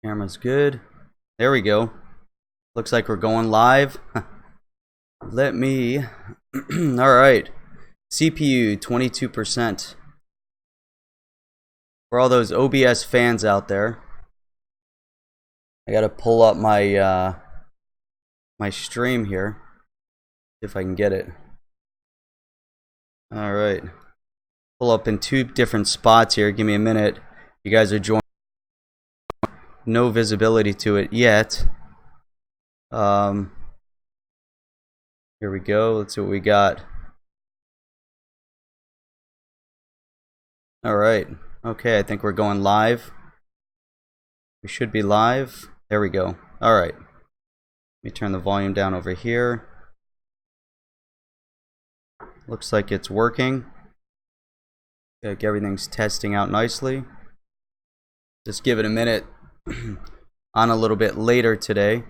Camera's good. There we go. Looks like we're going live. Let me. All right. CPU 22%. For all those OBS fans out there, I gotta pull up my my stream here. If I can get it. All right. Pull up in two different spots here. Give me a minute. You guys are joining. No visibility to it yet. Here we go. Let's see what we got. All right. Okay, I think we're going live. We should be live. There we go. All right. Let me turn the volume down over here. Looks like it's working. Like everything's testing out nicely. Just give it a minute. On a little bit later today.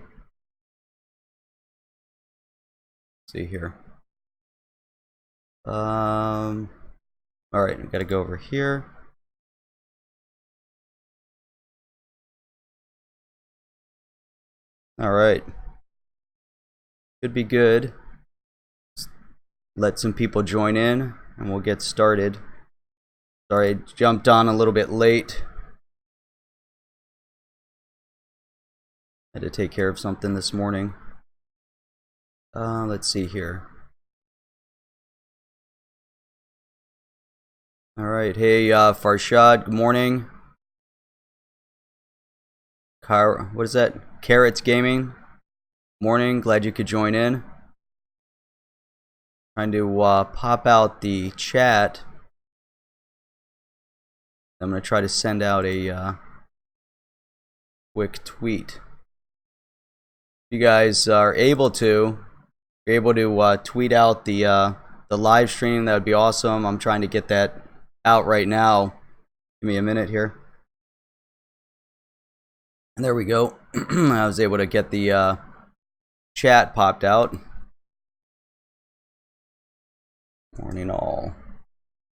Let's see here. All right, we gotta go over here. All right, should be good. Let some people join in, and we'll get started. Sorry, I jumped on a little bit late. Had to take care of something this morning. Let's see here. All right, hey Farshad, good morning. What is that? Carrots Gaming. Morning, glad you could join in. Trying to pop out the chat. I'm gonna try to send out a quick tweet. If you guys are able to, tweet out the live stream, that would be awesome. I'm trying to get that out right now. Give me a minute here. And there we go. I was able to get the chat popped out. Morning all.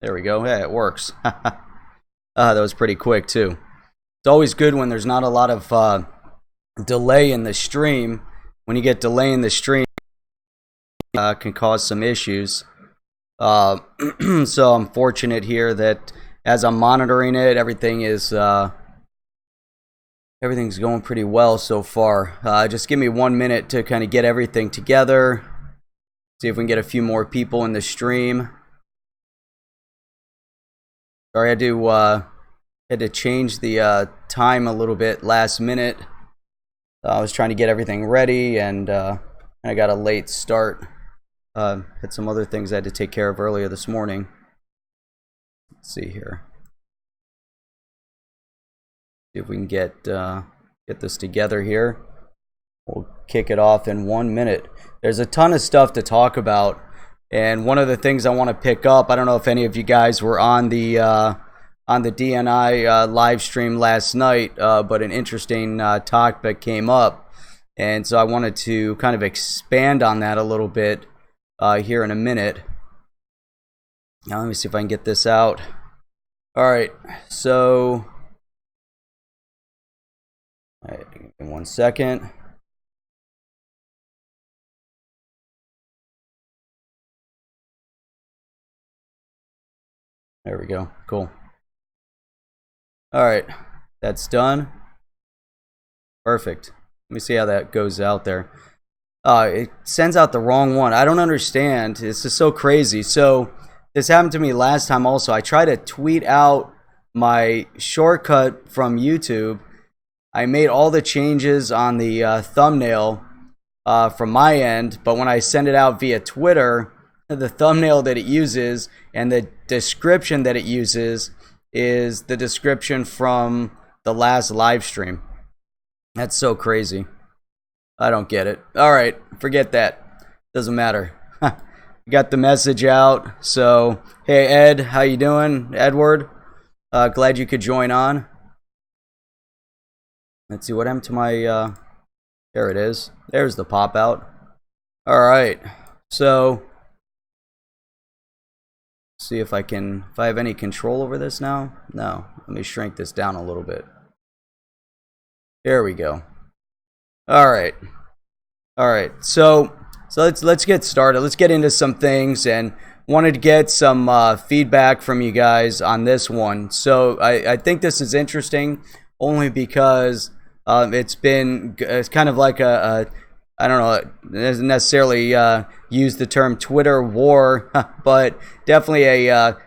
There we go. Yeah, it works. That was pretty quick too. It's always good when there's not a lot of delay in the stream. When you get delay in the stream, can cause some issues. So I'm fortunate here that as I'm monitoring it, everything's going pretty well so far. Just give me 1 minute to kind of get everything together. See if we can get a few more people in the stream. Sorry, I had to change the time a little bit last minute. I was trying to get everything ready, and I got a late start. Had some other things I had to take care of earlier this morning. Let's see here. See if we can get this together here. We'll kick it off in 1 minute. There's a ton of stuff to talk about, and one of the things I want to pick up, I don't know if any of you guys were on the DNI live stream last night, but an interesting topic came up, and so I wanted to kind of expand on that a little bit here in a minute. Now let me see if I can get this out. All right, so all right, in 1 second. There we go. Cool. All right, that's done. Perfect. Let me see how that goes out there. It sends out the wrong one. I don't understand. It's just so crazy. So this happened to me last time also. I tried to tweet out my shortcut from YouTube. I made all the changes on the thumbnail from my end, but when I send it out via Twitter, the thumbnail that it uses and the description that it uses is the description from the last live stream. That's so crazy. I don't get it. All right, forget that. Doesn't matter. Got the message out. So, hey Ed, how you doing? Edward, glad you could join on. Let's see what happened to my. There it is. There's the pop out. All right. So, see if I have any control over this now. No. Let me shrink this down a little bit. There we go. All right. All right. So let's get started. Let's get into some things, and wanted to get some feedback from you guys on this one. So I think this is interesting only because it's kind of like I don't know, it doesn't necessarily use the term Twitter war, but definitely a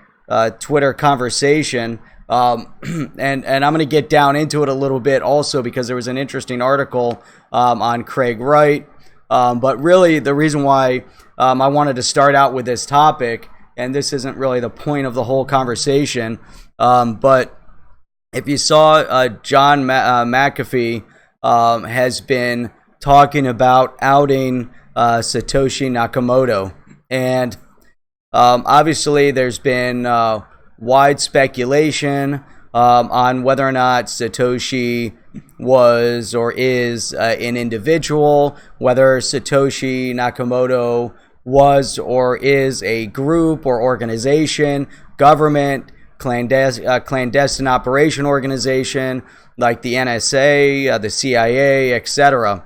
Twitter conversation. And I'm going to get down into it a little bit also because there was an interesting article on Craig Wright. But really, the reason why I wanted to start out with this topic, and this isn't really the point of the whole conversation, but if you saw John McAfee has been talking about outing Satoshi Nakamoto. And obviously there's been wide speculation on whether or not Satoshi was or is an individual, whether Satoshi Nakamoto was or is a group or organization, government, clandestine operation organization like the NSA, the CIA, etc.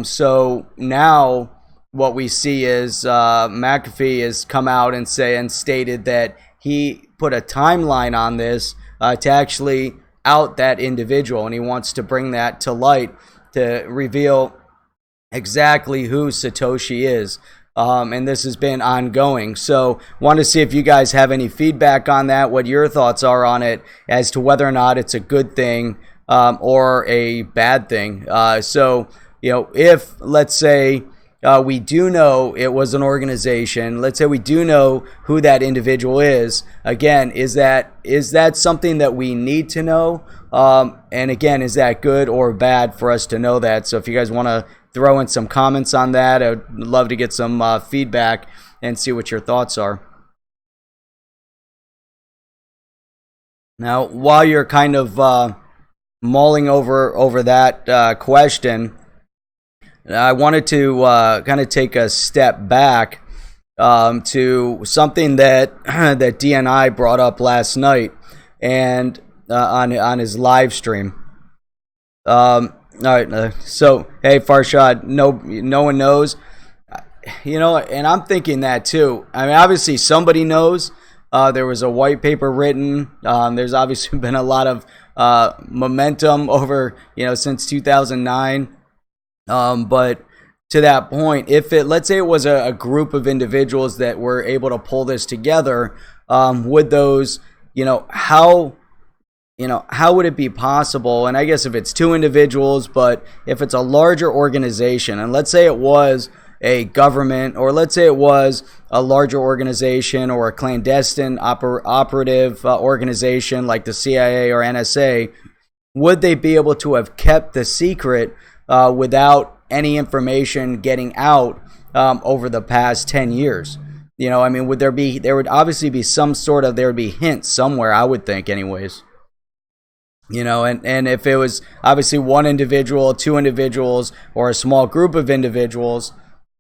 So now what we see is McAfee has come out and stated that he put a timeline on this to actually out that individual, and he wants to bring that to light to reveal exactly who Satoshi is. And this has been ongoing. So want to see if you guys have any feedback on that, what your thoughts are on it as to whether or not it's a good thing or a bad thing. So, you know, if, let's say, we do know it was an organization, let's say we do know who that individual is, again, is that something that we need to know? And again, is that good or bad for us to know that? So if you guys want to throw in some comments on that, I would love to get some feedback and see what your thoughts are. Now, while you're kind of mulling over that question, I wanted to kind of take a step back to something that that DNI brought up last night and on his live stream. All right, so hey Farshad, no one knows, you know, and I'm thinking that too. I mean, obviously somebody knows. There was a white paper written. There's obviously been a lot of momentum over, you know, since 2009. But to that point, if let's say it was a group of individuals that were able to pull this together, would those, how would it be possible? And I guess if it's two individuals, but if it's a larger organization, and let's say it was a government, or let's say it was a larger organization or a clandestine operative organization like the CIA or NSA, would they be able to have kept the secret without any information getting out over the past 10 years? You know, I mean, there would obviously be there would be hints somewhere, I would think anyways. You know, and if it was obviously one individual, two individuals, or a small group of individuals,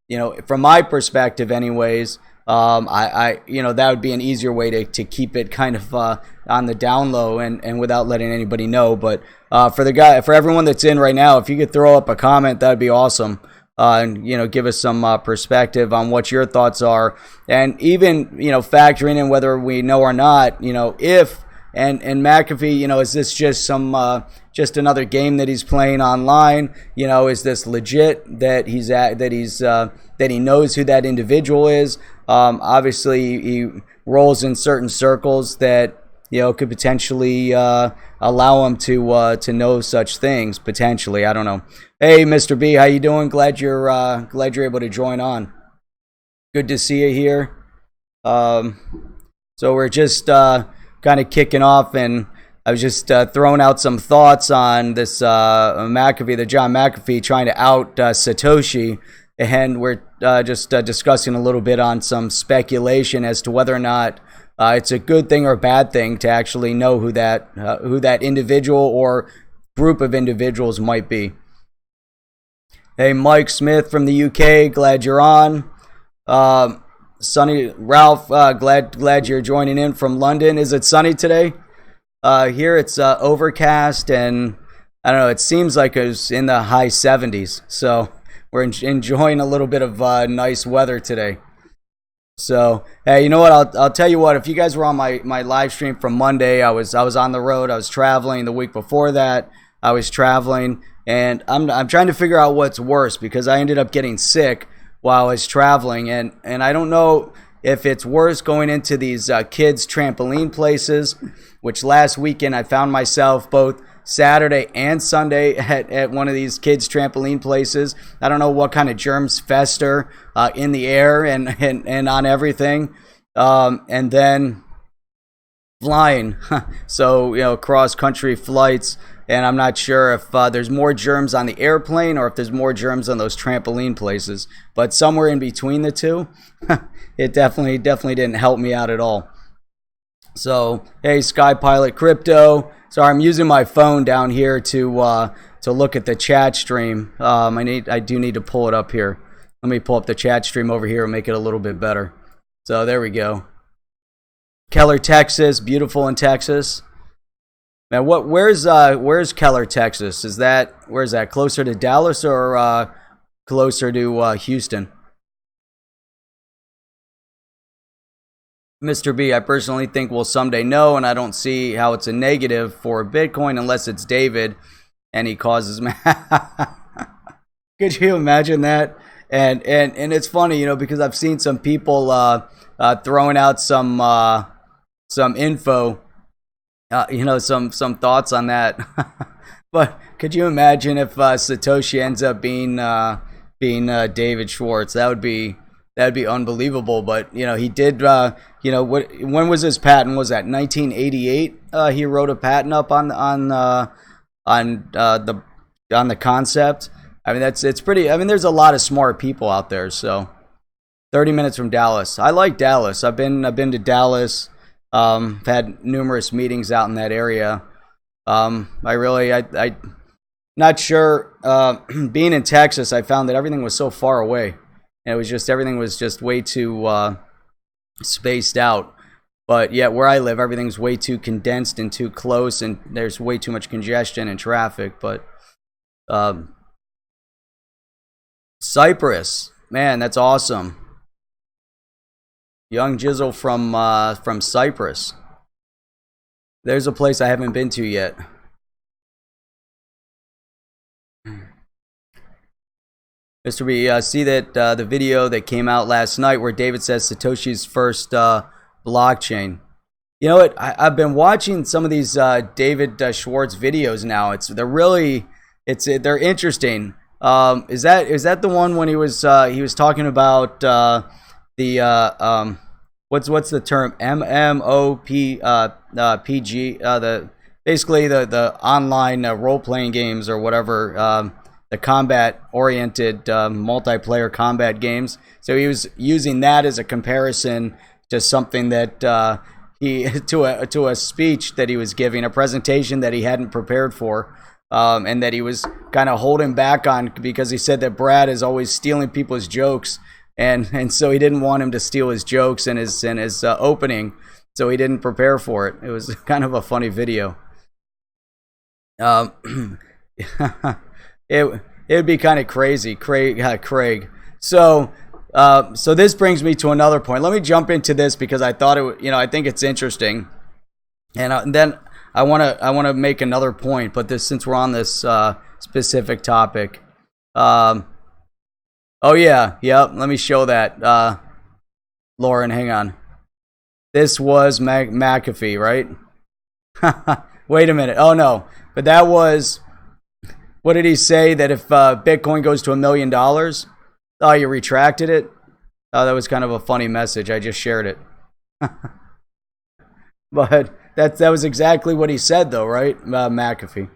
you know, from my perspective anyways, that would be an easier way to keep it kind of on the down low and without letting anybody know. But for everyone that's in right now, if you could throw up a comment, that'd be awesome. And give us some perspective on what your thoughts are, and even factoring in whether we know or not, if and McAfee, is this just just another game that he's playing online? Is this legit that that he knows who that individual is? Obviously, he rolls in certain circles that could potentially allow him to know such things. Potentially, I don't know. Hey, Mr. B, how you doing? Glad you're able to join on. Good to see you here. So we're just kind of kicking off, and I was just throwing out some thoughts on this John McAfee trying to out Satoshi, and we're just discussing a little bit on some speculation as to whether or not it's a good thing or a bad thing to actually know who that individual or group of individuals might be. Hey, Mike Smith from the UK, glad you're on. Sunny Ralph, glad you're joining in from London. Is it sunny today? Here it's overcast and I don't know, it seems like it was in the high 70s. So we're enjoying a little bit of nice weather today. So, hey, you know what? I'll tell you what. If you guys were on my live stream from Monday, I was on the road. I was traveling. The week before that, I was traveling, and I'm trying to figure out what's worse, because I ended up getting sick while I was traveling, and I don't know if it's worse going into these kids trampoline places, which last weekend I found myself both Saturday and Sunday at one of these kids trampoline places. I don't know what kind of germs fester in the air and on everything. And then flying. So, cross country flights. And I'm not sure if there's more germs on the airplane or if there's more germs on those trampoline places. But somewhere in between the two, it definitely didn't help me out at all. So, hey, Sky Pilot Crypto. Sorry, I'm using my phone down here to look at the chat stream. I do need to pull it up here. Let me pull up the chat stream over here and make it a little bit better. So there we go. Keller, Texas, beautiful in Texas. Now, where's Keller, Texas? Where's that? Closer to Dallas or closer to Houston? Mr. B, I personally think we'll someday know, and I don't see how it's a negative for Bitcoin unless it's David and he causes Could you imagine that? And it's funny, because I've seen some people throwing out some info, some thoughts on that. But could you imagine if Satoshi ends up being David Schwartz? That'd be unbelievable. But he did. When was his patent? Was that 1988? He wrote a patent up on the concept. I mean, it's pretty. I mean, there's a lot of smart people out there. So, 30 minutes from Dallas. I like Dallas. I've been to Dallas. Had numerous meetings out in that area. I'm not sure. Being in Texas, I found that everything was so far away. And everything was just way too spaced out. But yet where I live, everything's way too condensed and too close, and there's way too much congestion and traffic. But Cyprus, man, that's awesome. Young Jizzle from Cyprus. There's a place I haven't been to yet. Mr. B, see that the video that came out last night where David says Satoshi's first blockchain. You know what? I've been watching some of these David Schwartz videos now. They're interesting. Is that the one when he was talking about what's the term, MMORPG, basically the online role playing games or whatever, the combat oriented multiplayer combat games. So he was using that as a comparison to something that to a speech that he was giving, a presentation that he hadn't prepared for. And that he was kind of holding back on because he said that Brad is always stealing people's jokes, and so he didn't want him to steal his jokes in his opening, so he didn't prepare for it. It was kind of a funny video. It would be kind of crazy, Craig. So this brings me to another point. Let me jump into this because I thought I think it's interesting, and then I want to make another point, but since we're on this specific topic, oh yeah, let me show that, Lauren, hang on. This was McAfee, right? Wait a minute. Oh no, but that was, what did he say, that if Bitcoin goes to $1 million? Oh, you retracted it? Oh, that was kind of a funny message. I just shared it. But that was exactly what he said, though, right? McAfee.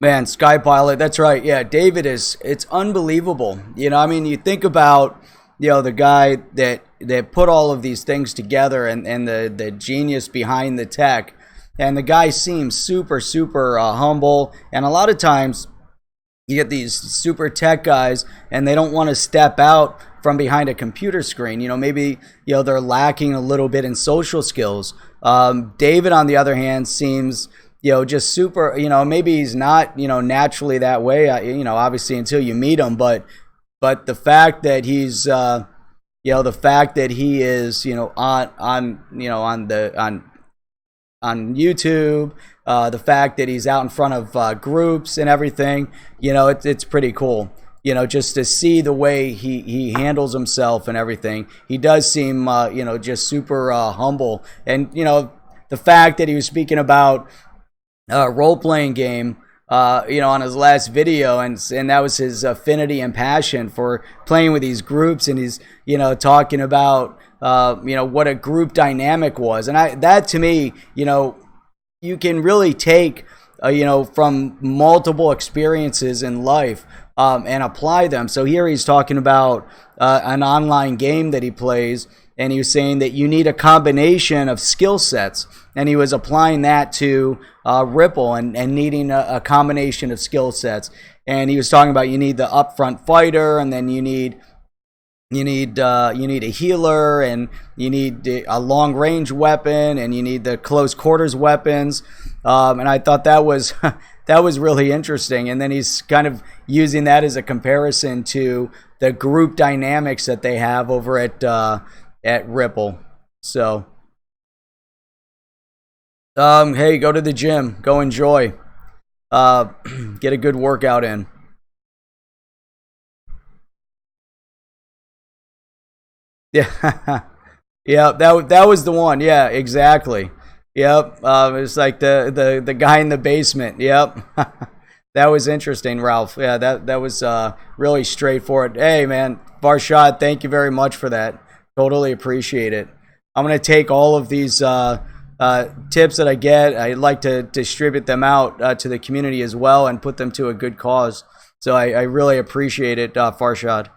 Man, Sky Pilot, that's right. Yeah, David it's unbelievable. I mean, you think about, the guy that put all of these things together and the genius behind the tech. And the guy seems super, super humble. And a lot of times you get these super tech guys and they don't want to step out from behind a computer screen. Maybe they're lacking a little bit in social skills. David, on the other hand, seems, just super, maybe he's not, naturally that way, obviously until you meet him, but the fact that he's, the fact that he is, on YouTube, the fact that he's out in front of groups and everything, it's pretty cool. Just to see the way he handles himself and everything. He does seem, just super humble. And, the fact that he was speaking about role-playing game, on his last video, and that was his affinity and passion for playing with these groups, and he's, talking about, what a group dynamic was. And that to me, you can really take, from multiple experiences in life, and apply them. So here he's talking about an online game that he plays, and he was saying that you need a combination of skill sets, and he was applying that to Ripple and needing a combination of skill sets. And he was talking about you need the upfront fighter, and then you need a healer, and you need a long range weapon, and you need the close quarters weapons. And I thought that was that was really interesting. And then he's kind of using that as a comparison to the group dynamics that they have over at Ripple. So, hey, go to the gym, go enjoy, get a good workout in. Yeah, yeah, that was the one. Yeah, exactly. Yep, it's like the guy in the basement. Yep, that was interesting, Ralph. Yeah, that was really straightforward. Hey, man, Farshad, thank you very much for that. Totally appreciate it. I'm gonna take all of these tips that I get. I'd like to distribute them out to the community as well and put them to a good cause. So I really appreciate it, Farshad.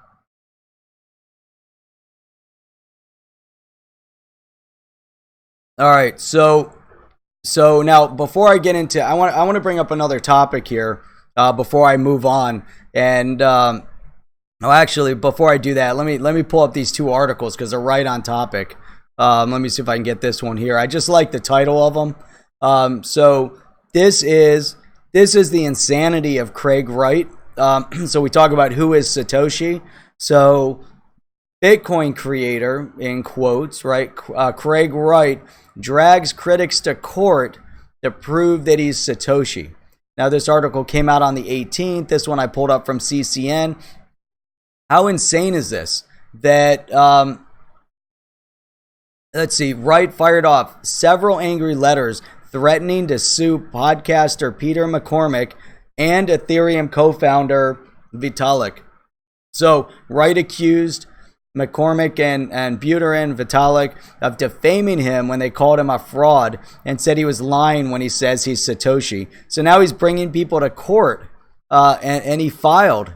All right, so now before I get into, I want to bring up another topic here before I move on, and actually before I do that, let me pull up these two articles because they're right on topic. Let me see if I can get this one here. I just like the title of them. So this is the insanity of Craig Wright. So we talk about who is Satoshi. So Bitcoin creator, in quotes, right? Craig Wright drags critics to court to prove that he's Satoshi. Now, this article came out on the 18th. This one I pulled up from CCN. How insane is this? That, let's see, Wright fired off several angry letters threatening to sue podcaster Peter McCormick and Ethereum co-founder Vitalik. So, Wright accused McCormick and Buterin Vitalik of defaming him when they called him a fraud and said he was lying when he says he's Satoshi. So now he's bringing people to court, and he filed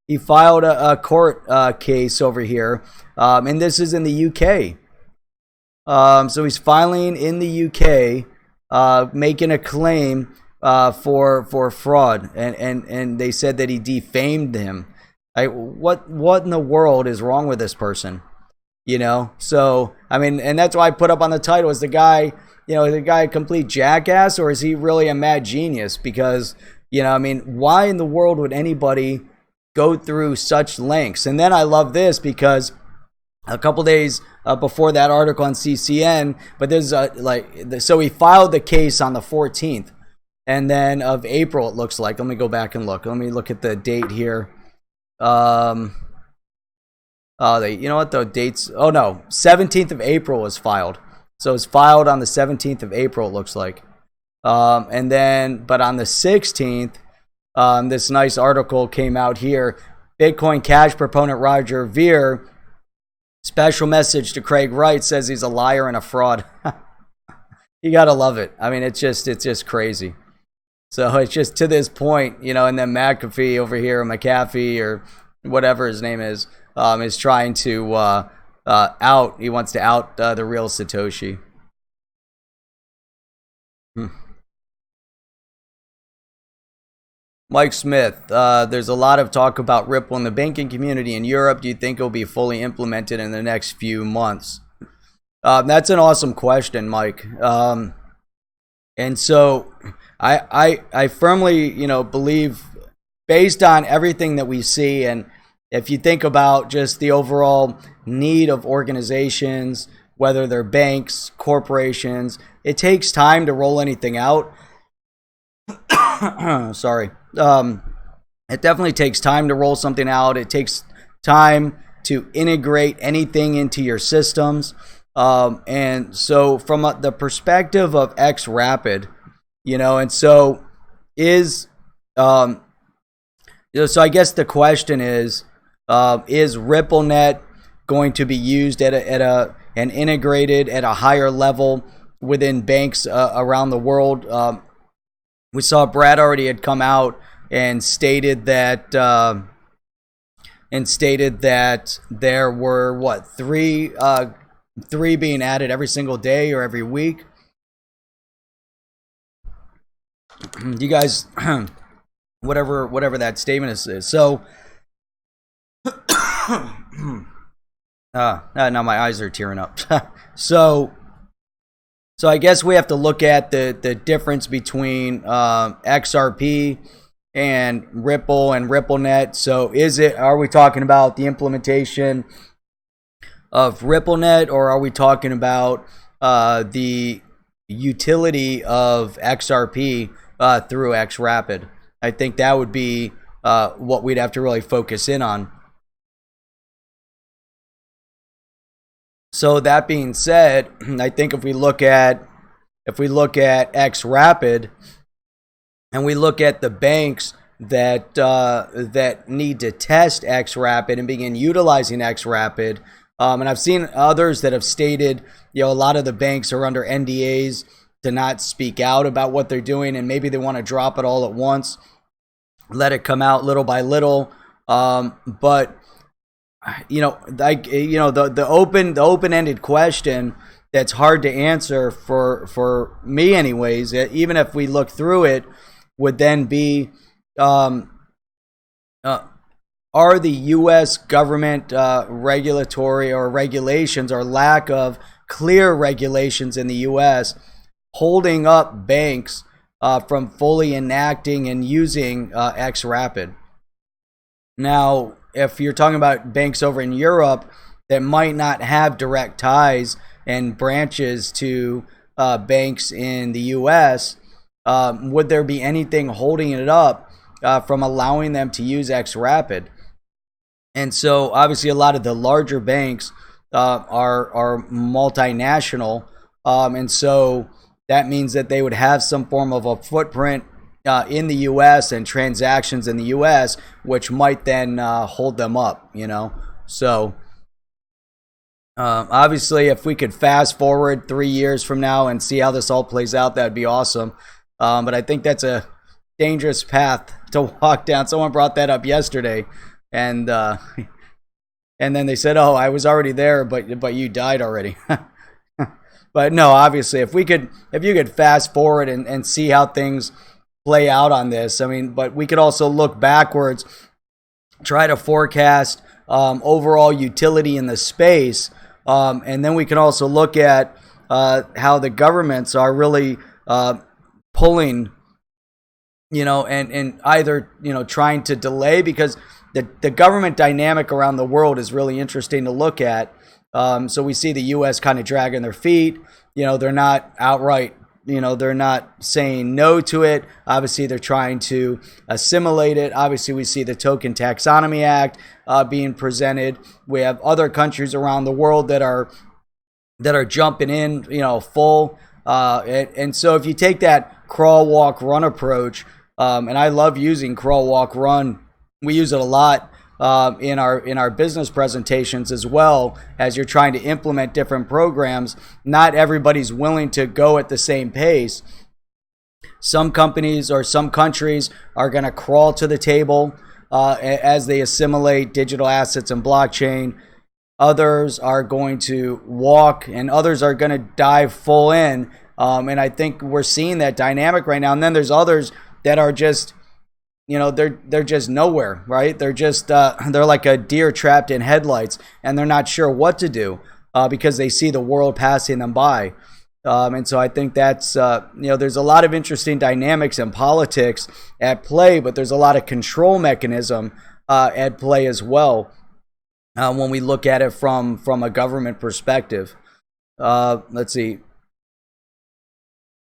a court case over here, and this is in the UK. So he's filing in the UK, making a claim for fraud, and they said that he defamed him. What in the world is wrong with this person? So I mean, and that's why I put up on the title, is the guy, is the guy a complete jackass, or is he really a mad genius? Because, I mean, why in the world would anybody go through such lengths? And then I love this because a couple days before that article on CCN, but there's so he filed the case on the 14th, and then of April, it looks like. Let me go back and look. Let me look at the date here. You know what, the dates, 17th of April was filed. So it's filed on the 17th of April, it looks like. And then, but on the 16th, this nice article came out here. Bitcoin Cash proponent Roger Ver, special message to Craig Wright, says he's a liar and a fraud. You gotta love it. I mean, it's just crazy. So it's just to this point, and then McAfee over here, or McAfee, or whatever his name is trying to he wants to out the real Satoshi. Mike Smith, there's a lot of talk about Ripple in the banking community in Europe. Do you think it will be fully implemented in the next few months? That's an awesome question, Mike. And so I firmly, believe, based on everything that we see, and if you think about just the overall need of organizations, whether they're banks, corporations, it takes time to roll anything out. Sorry. It definitely takes time to roll something out. It takes time to integrate anything into your systems. And so from the perspective of XRapid, and so is, so I guess the question is RippleNet going to be used and integrated at a higher level within banks around the world? We saw Brad already had come out and stated that there were three being added every single day or every week. You guys, whatever that statement is. So, now my eyes are tearing up. So I guess we have to look at the difference between XRP and Ripple and RippleNet. So are we talking about the implementation of RippleNet, or are we talking about the utility of XRP through XRapid? I think that would be what we'd have to really focus in on. So that being said, I think if we look at XRapid and we look at the banks that need to test XRapid and begin utilizing XRapid, and I've seen others that have stated, a lot of the banks are under NDAs to not speak out about what they're doing, and maybe they want to drop it all at once, let it come out little by little. But the open-ended question that's hard to answer for me, anyways, even if we look through it, would then be, are the U.S. government regulatory or regulations, or lack of clear regulations in the U.S., holding up banks from fully enacting and using XRapid? Now, if you're talking about banks over in Europe that might not have direct ties and branches to banks in the U.S., would there be anything holding it up from allowing them to use XRapid? And so obviously a lot of the larger banks are multinational, and so that means that they would have some form of a footprint in the U.S. and transactions in the U.S., which might then hold them up, So obviously, if we could fast forward 3 years from now and see how this all plays out, that'd be awesome. But I think that's a dangerous path to walk down. Someone brought that up yesterday, and then they said, "Oh, I was already there, but you died already." But no, obviously, if you could fast forward and see how things play out on this, but we could also look backwards, try to forecast overall utility in the space, and then we can also look at how the governments are really pulling, and either trying to delay, because the government dynamic around the world is really interesting to look at. So we see the U.S. kind of dragging their feet. They're not outright, they're not saying no to it. Obviously, they're trying to assimilate it. Obviously, we see the Token Taxonomy Act being presented. We have other countries around the world that are jumping in, full. And so if you take that crawl, walk, run approach, and I love using crawl, walk, run. We use it a lot in our business presentations, as well as you're trying to implement different programs. Not everybody's willing to go at the same pace. Some companies or some countries are going to crawl to the table as they assimilate digital assets and blockchain. Others are going to walk, and others are going to dive full in. And I think we're seeing that dynamic right now. And then there's others that are just, they're just nowhere, right? They're just they're like a deer trapped in headlights, and they're not sure what to do. because they see the world passing them by. And so I think that's, there's a lot of interesting dynamics in politics at play, but there's a lot of control mechanism at play as well when we look at it from a government perspective. Let's see.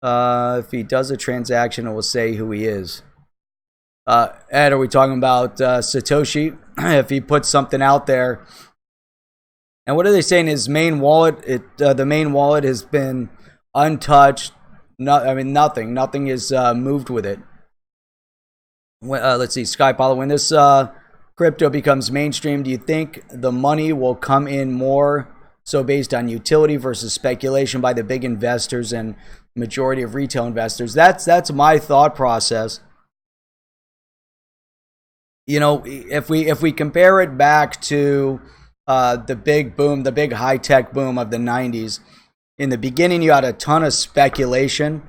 If he does a transaction, it will say who he is. Ed, are we talking about Satoshi? If he puts something out there, and what are they saying? His main wallet, the main wallet has been untouched. Nothing. Nothing is moved with it. Let's see, Sky Apollo. When this crypto becomes mainstream, do you think the money will come in more so based on utility versus speculation by the big investors and majority of retail investors? That's my thought process. If we compare it back to the big boom, the big high tech boom of the 90s, in the beginning you had a ton of speculation.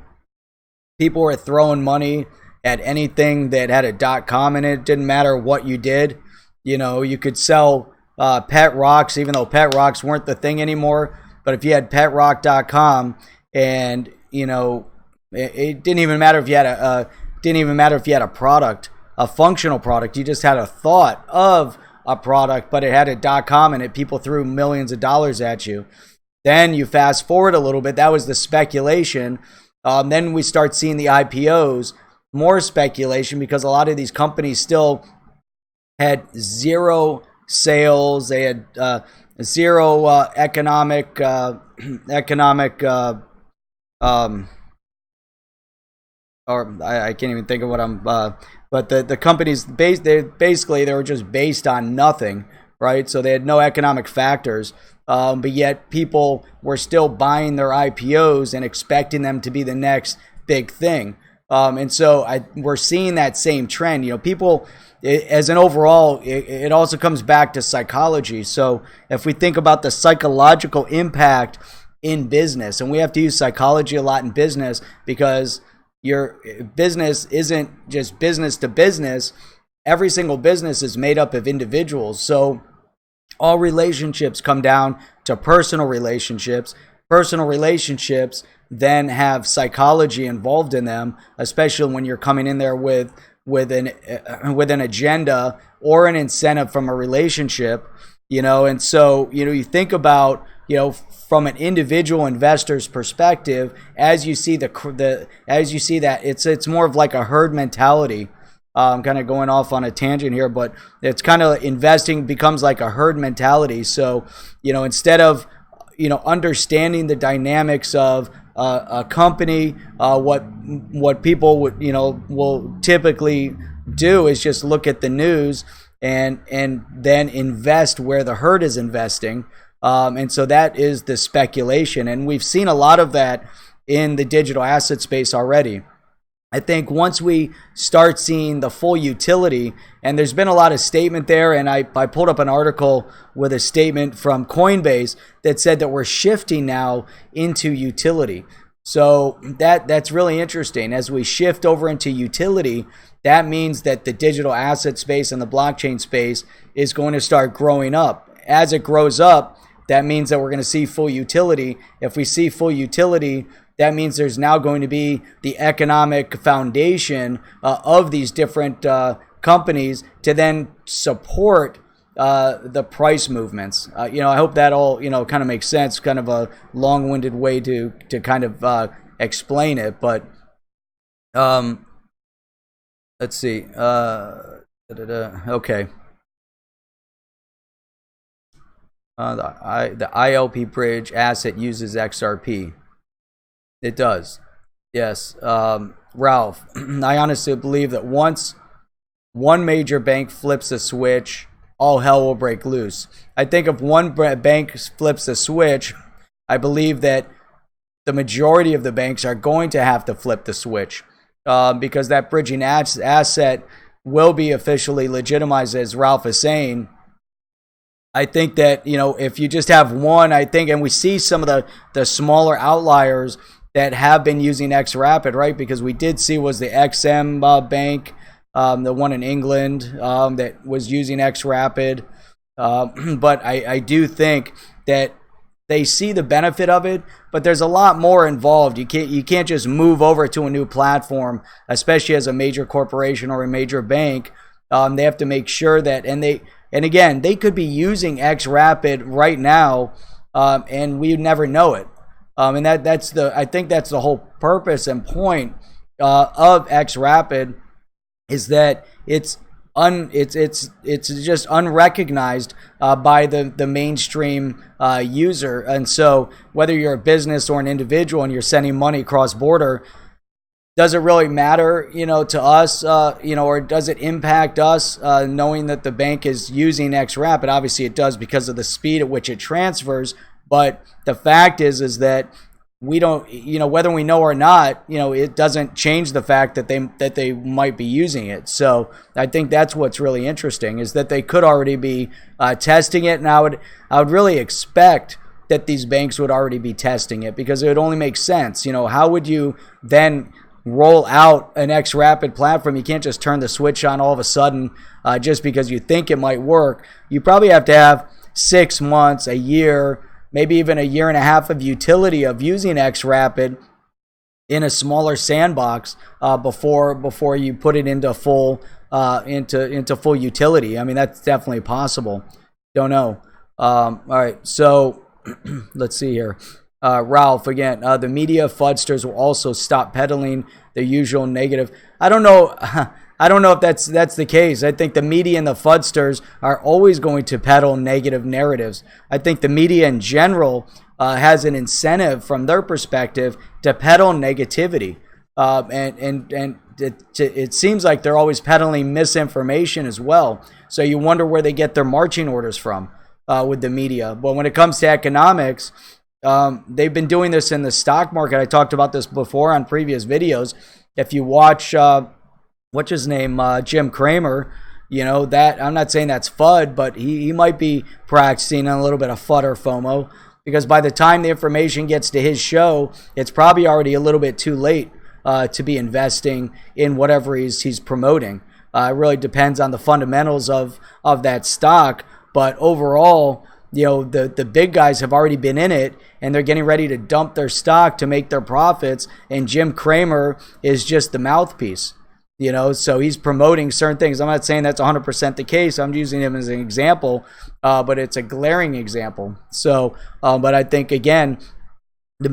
People were throwing money at anything that had a .com in it. It didn't matter what you did. You could sell pet rocks, even though pet rocks weren't the thing anymore. But if you had petrock.com, and it didn't even matter if you had a product, a functional product. You just had a thought of a product, but it had a .com in it. People threw millions of dollars at you. Then you fast forward a little bit. That was the speculation. Then we start seeing the IPOs, more speculation, because a lot of these companies still had zero sales. They had zero economic or I can't even think of what I'm. But the companies they were just based on nothing, right? So they had no economic factors. But yet people were still buying their IPOs and expecting them to be the next big thing. And so we're seeing that same trend. People, as an overall, it also comes back to psychology. So if we think about the psychological impact in business, and we have to use psychology a lot in business, because your business isn't just business to business. Every single business is made up of individuals. So all relationships come down to personal relationships. Personal relationships then have psychology involved in them, especially when you're coming in there with an agenda or an incentive from a relationship, and so you think about from an individual investor's perspective, as you see that it's more of like a herd mentality. I'm kind of going off on a tangent here, but it's kind of investing becomes like a herd mentality. So, instead of, understanding the dynamics of a company, what people would, will typically do is just look at the news and then invest where the herd is investing. And so that is the speculation. And we've seen a lot of that in the digital asset space already. I think once we start seeing the full utility, and there's been a lot of statement there, and I pulled up an article with a statement from Coinbase that said that we're shifting now into utility. So that's really interesting. As we shift over into utility, that means that the digital asset space and the blockchain space is going to start growing up. As it grows up, that means that we're going to see full utility. If we see full utility, that means there's now going to be the economic foundation of these different companies to then support the price movements. I hope that all kind of makes sense. Kind of a long-winded way to kind of explain it, but let's see. Okay. The ILP bridge asset uses XRP. It does. Yes. Ralph, I honestly believe that once one major bank flips a switch, all hell will break loose. I think if one bank flips a switch, I believe that the majority of the banks are going to have to flip the switch because that bridging asset will be officially legitimized, as Ralph is saying. I think that, if you just have one, and we see some of the smaller outliers that have been using XRapid, right? Because we did see was the XM bank, the one in England that was using XRapid. But I do think that they see the benefit of it, but there's a lot more involved. You can't just move over to a new platform, especially as a major corporation or a major bank. They have to make sure that, and again, they could be using XRapid right now, and we never know it. And I think that's the whole purpose and point of XRapid, is that it's just unrecognized by the mainstream user. And so whether you're a business or an individual and you're sending money cross border, does it really matter, to us, or does it impact us knowing that the bank is using XRapid? Obviously it does, because of the speed at which it transfers. But the fact is that we don't, whether we know or not, it doesn't change the fact that they might be using it. So I think that's what's really interesting, is that they could already be testing it. And I would really expect that these banks would already be testing it, because it would only make sense. How would you then roll out an XRapid platform? You can't just turn the switch on all of a sudden just because you think it might work. You probably have to have 6 months, a year, maybe even a year and a half of utility of using XRapid in a smaller sandbox before you put it into full full utility. I mean, that's definitely possible. Don't know. All right, so let's see here. Ralph, again, the media fudsters will also stop peddling the usual negative. I don't know. I don't know if that's the case. I think the media and the fudsters are always going to peddle negative narratives. I think the media in general has an incentive from their perspective to peddle negativity, and it seems like they're always peddling misinformation as well. So you wonder where they get their marching orders from with the media. But when it comes to economics, they've been doing this in the stock market. I talked about this before on previous videos. If you watch what's his name, Jim Cramer, that, I'm not saying that's FUD, but he might be practicing a little bit of FUD or FOMO, because by the time the information gets to his show, it's probably already a little bit too late to be investing in whatever he's promoting. It really depends on the fundamentals of that stock, but overall, the big guys have already been in it, and they're getting ready to dump their stock to make their profits, and Jim Cramer is just the mouthpiece. So he's promoting certain things. I'm not saying that's 100% the case. I'm using him as an example, but it's a glaring example. So, but I think, again, the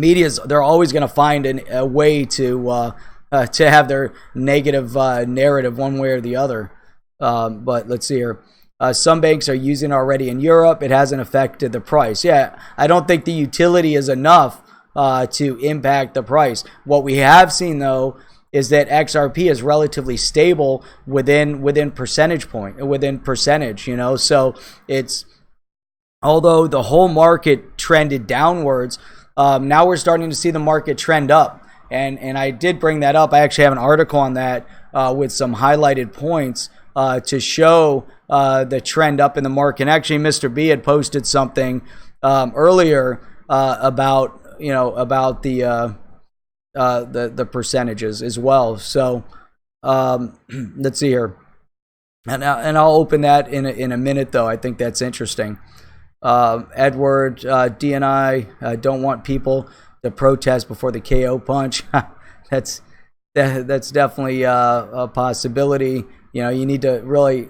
they're always going to find a way to have their negative narrative one way or the other. But let's see here. Some banks are using it already in Europe. It hasn't affected the price. Yeah, I don't think the utility is enough to impact the price. What we have seen, though, is that XRP is relatively stable within percentage. So it's, although the whole market trended downwards, now we're starting to see the market trend up. And I did bring that up. I actually have an article on that with some highlighted points to show the trend up in the market. And actually, Mr. B had posted something earlier about the percentages as well. So let's see here, and I'll open that in a minute, though. I think that's interesting. Edward, DNI don't want people to protest before the KO punch. that's definitely a possibility. You need to really,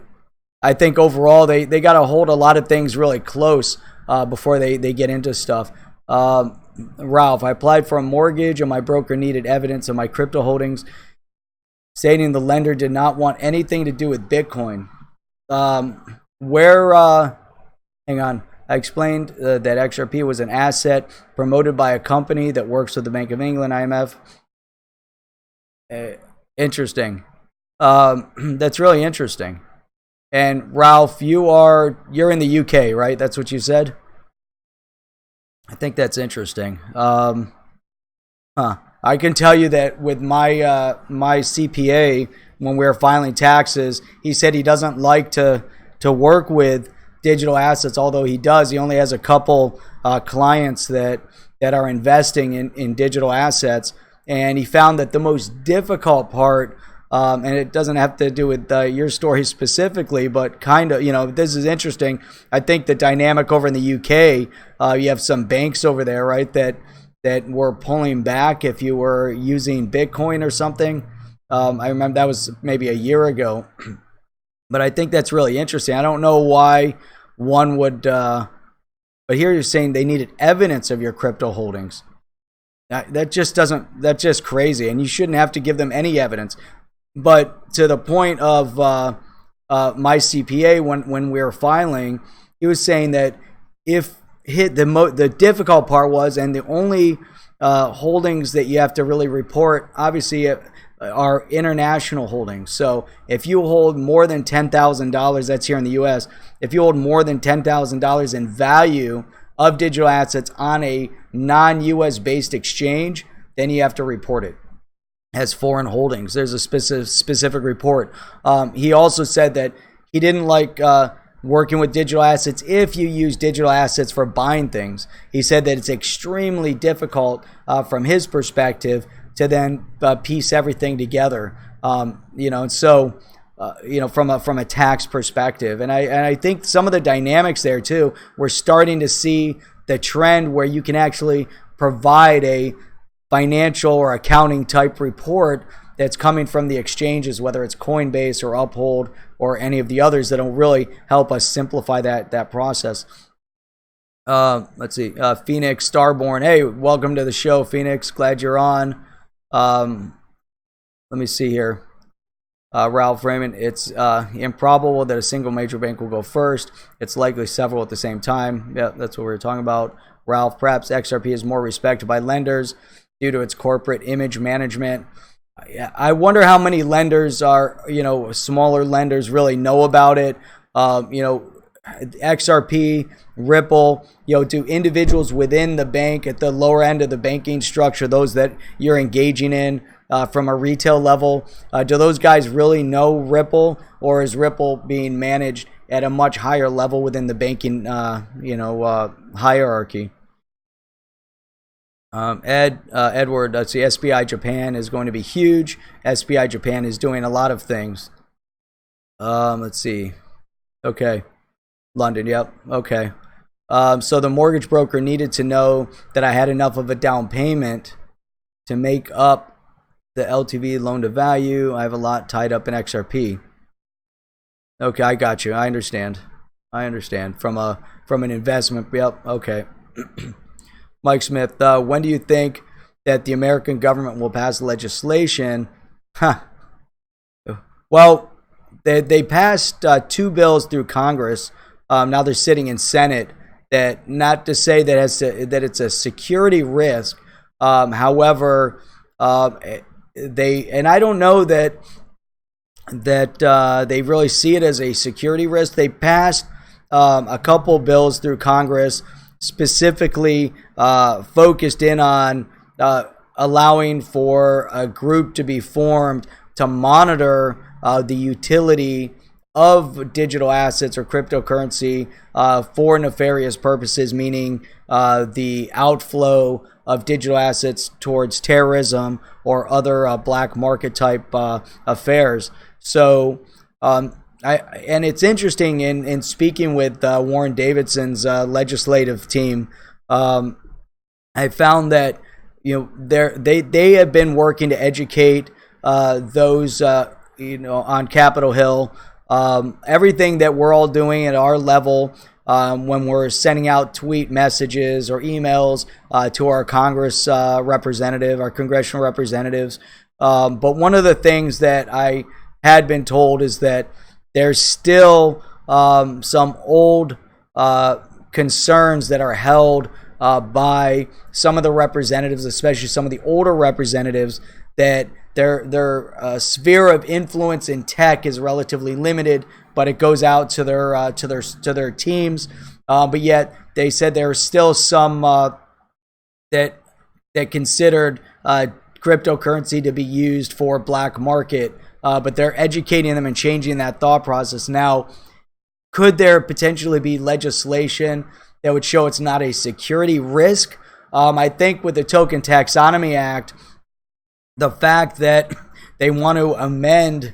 I think overall they got to hold a lot of things really close before they get into stuff. Ralph, I applied for a mortgage and my broker needed evidence of my crypto holdings, stating the lender did not want anything to do with Bitcoin. Hang on. I explained that XRP was an asset promoted by a company that works with the Bank of England, IMF. Interesting. That's really interesting. And Ralph, you're in the UK, right? That's what you said? I think that's interesting. I can tell you that with my my CPA, when we were filing taxes, he said he doesn't like to work with digital assets, although he does. He only has a couple clients that are investing in digital assets, and he found that the most difficult part And it doesn't have to do with your story specifically, but kind of, this is interesting. I think the dynamic over in the UK, you have some banks over there, right, that were pulling back if you were using Bitcoin or something. I remember that was maybe a year ago. But I think that's really interesting. I don't know why one would, but here you're saying they needed evidence of your crypto holdings. That's just crazy. And you shouldn't have to give them any evidence. But to the point of my CPA, when we were filing, he was saying that if the difficult part was, and the only holdings that you have to really report, obviously, are international holdings. So if you hold more than $10,000, that's here in the US, if you hold more than $10,000 in value of digital assets on a non-US based exchange, then you have to report it as foreign holdings. There's a specific report. He also said that he didn't like working with digital assets if you use digital assets for buying things. He said that it's extremely difficult from his perspective to then piece everything together, and so, from a tax perspective. And I think some of the dynamics there too, we're starting to see the trend where you can actually provide a financial or accounting type report that's coming from the exchanges, whether it's Coinbase or Uphold or any of the others, that'll really help us simplify that process. Let's see, Phoenix Starborn. Hey, welcome to the show, Phoenix. Glad you're on. Let me see here. Ralph Raymond, it's improbable that a single major bank will go first. It's likely several at the same time. Yeah, that's what we were talking about. Ralph, perhaps XRP is more respected by lenders due to its corporate image management. I wonder how many lenders are, smaller lenders really know about it. XRP, Ripple, do individuals within the bank at the lower end of the banking structure, those that you're engaging in from a retail level, do those guys really know Ripple, or is Ripple being managed at a much higher level within the banking, hierarchy? Edward, let's see, SBI Japan is going to be huge. SBI Japan is doing a lot of things. Let's see. Okay. London, yep. Okay. So the mortgage broker needed to know that I had enough of a down payment to make up the LTV, loan to value. I have a lot tied up in XRP. Okay, I got you. I understand. From an investment. Yep. Okay. Mike Smith, when do you think that the American government will pass legislation? Well, they passed 2 bills through Congress. Now they're sitting in Senate. That, not to say that it's a security risk. However, I don't know that they really see it as a security risk. They passed a couple bills through Congress, specifically focused in on allowing for a group to be formed to monitor the utility of digital assets or cryptocurrency for nefarious purposes, meaning the outflow of digital assets towards terrorism or other black market type affairs. So, and it's interesting in speaking with Warren Davidson's legislative team, I found that they have been working to educate those on Capitol Hill. Everything that we're all doing at our level, when we're sending out tweet messages or emails to our Congress representative, our congressional representatives. But one of the things that I had been told is that there's still some old concerns that are held by some of the representatives, especially some of the older representatives, that their sphere of influence in tech is relatively limited, but it goes out to their teams. But yet they said there are still some that considered cryptocurrency to be used for black market, but they're educating them and changing that thought process. Now, could there potentially be legislation that would show it's not a security risk? I think with the Token Taxonomy Act, the fact that they want to amend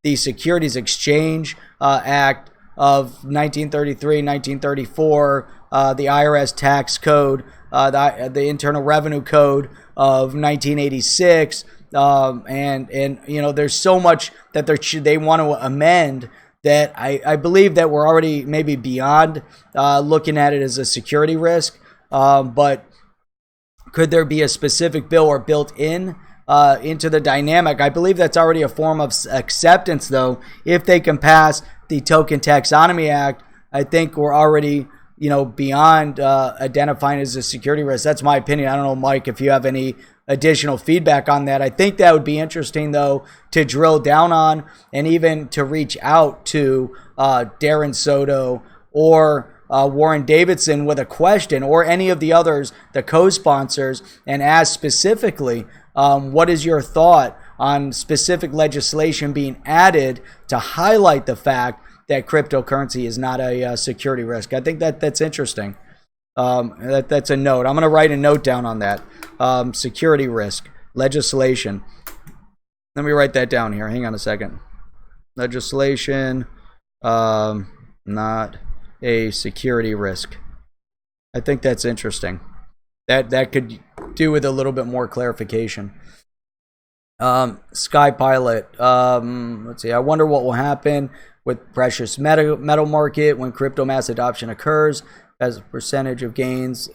the Securities Exchange Act of 1933, 1934, the IRS tax code, the Internal Revenue Code of 1986, and there's so much that they want to amend that I believe that we're already maybe beyond looking at it as a security risk, but could there be a specific bill or built in into the dynamic? I believe that's already a form of acceptance, though. If they can pass the Token Taxonomy Act, I think we're already, beyond identifying as a security risk. That's my opinion. I don't know, Mike, if you have any additional feedback on that. I think that would be interesting, though, to drill down on and even to reach out to Darren Soto or Warren Davidson with a question, or any of the others, the co-sponsors, and ask specifically, what is your thought on specific legislation being added to highlight the fact that cryptocurrency is not a security risk? I think that's interesting. That's a note. I'm going to write a note down on that. Security risk legislation. Let me write that down here. Hang on a second. Legislation, not a security risk. I think that's interesting. That could do with a little bit more clarification. Sky Pilot. Let's see. I wonder what will happen with precious metal market when crypto mass adoption occurs as a percentage of gains.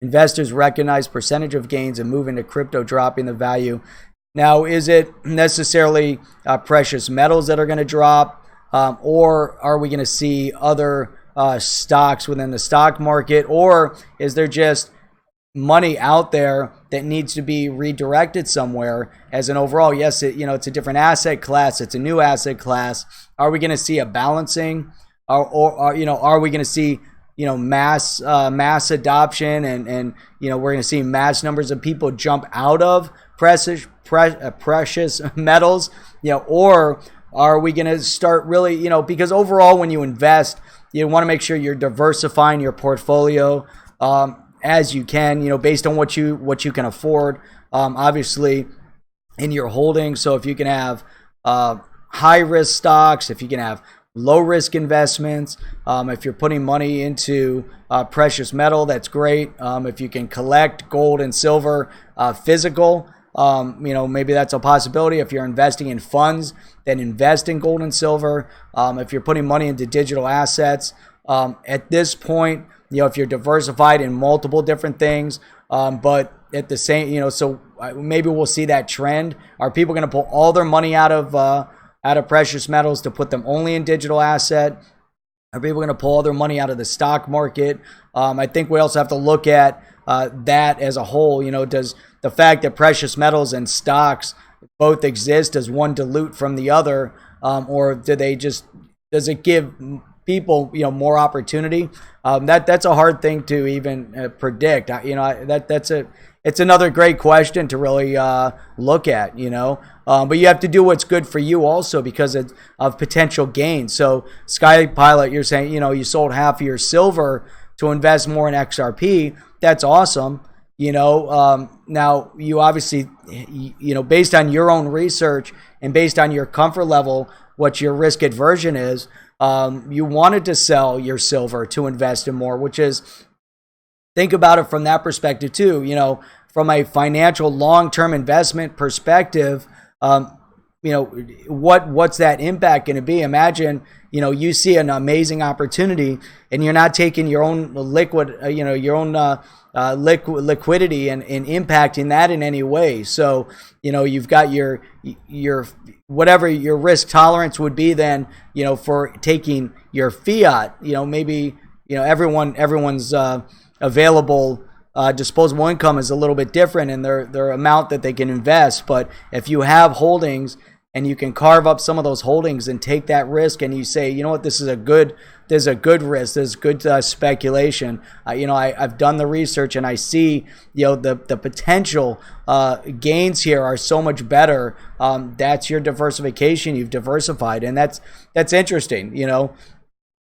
Investors recognize percentage of gains and move into crypto, dropping the value. Now, is it necessarily precious metals that are going to drop, or are we going to see other stocks within the stock market, or is there just money out there that needs to be redirected somewhere as an overall? Yes, it's a different asset class. It's a new asset class. Are we going to see a balancing, or are we going to see mass adoption, and we're going to see mass numbers of people jump out of precious metals, or are we going to start really, because overall when you invest, you want to make sure you're diversifying your portfolio as you can, based on what you can afford, obviously, in your holdings. So if you can have high risk stocks, if you can have low risk investments, if you're putting money into precious metal, that's great. If you can collect gold and silver physical, maybe that's a possibility. If you're investing in funds, then invest in gold and silver. If you're putting money into digital assets, at this point, if you're diversified in multiple different things, but at the same, so maybe we'll see that trend. Are people going to pull all their money out of precious metals to put them only in digital asset? Are people going to pull all their money out of the stock market? I think we also have to look at that as a whole. Does the fact that precious metals and stocks both exist, does one dilute from the other, or does it give people more opportunity? That's a hard thing to even predict. It's another great question to really look at. But you have to do what's good for you also because of potential gain. So Sky Pilot, you're saying you sold half of your silver to invest more in XRP. That's awesome. Now you obviously, based on your own research and based on your comfort level, what your risk aversion is, you wanted to sell your silver to invest in more, which is, think about it from that perspective too. From a financial long-term investment perspective, what's that impact going to be? Imagine, you see an amazing opportunity and you're not taking your own liquidity and impacting that in any way. So, you've got your whatever your risk tolerance would be then, for taking your fiat, maybe, everyone's available disposable income is a little bit different in their amount that they can invest. But if you have holdings and you can carve up some of those holdings and take that risk, and you say, this is a good risk, this is good speculation. I've done the research and I see, the potential gains here are so much better. That's your diversification. You've diversified, and that's interesting.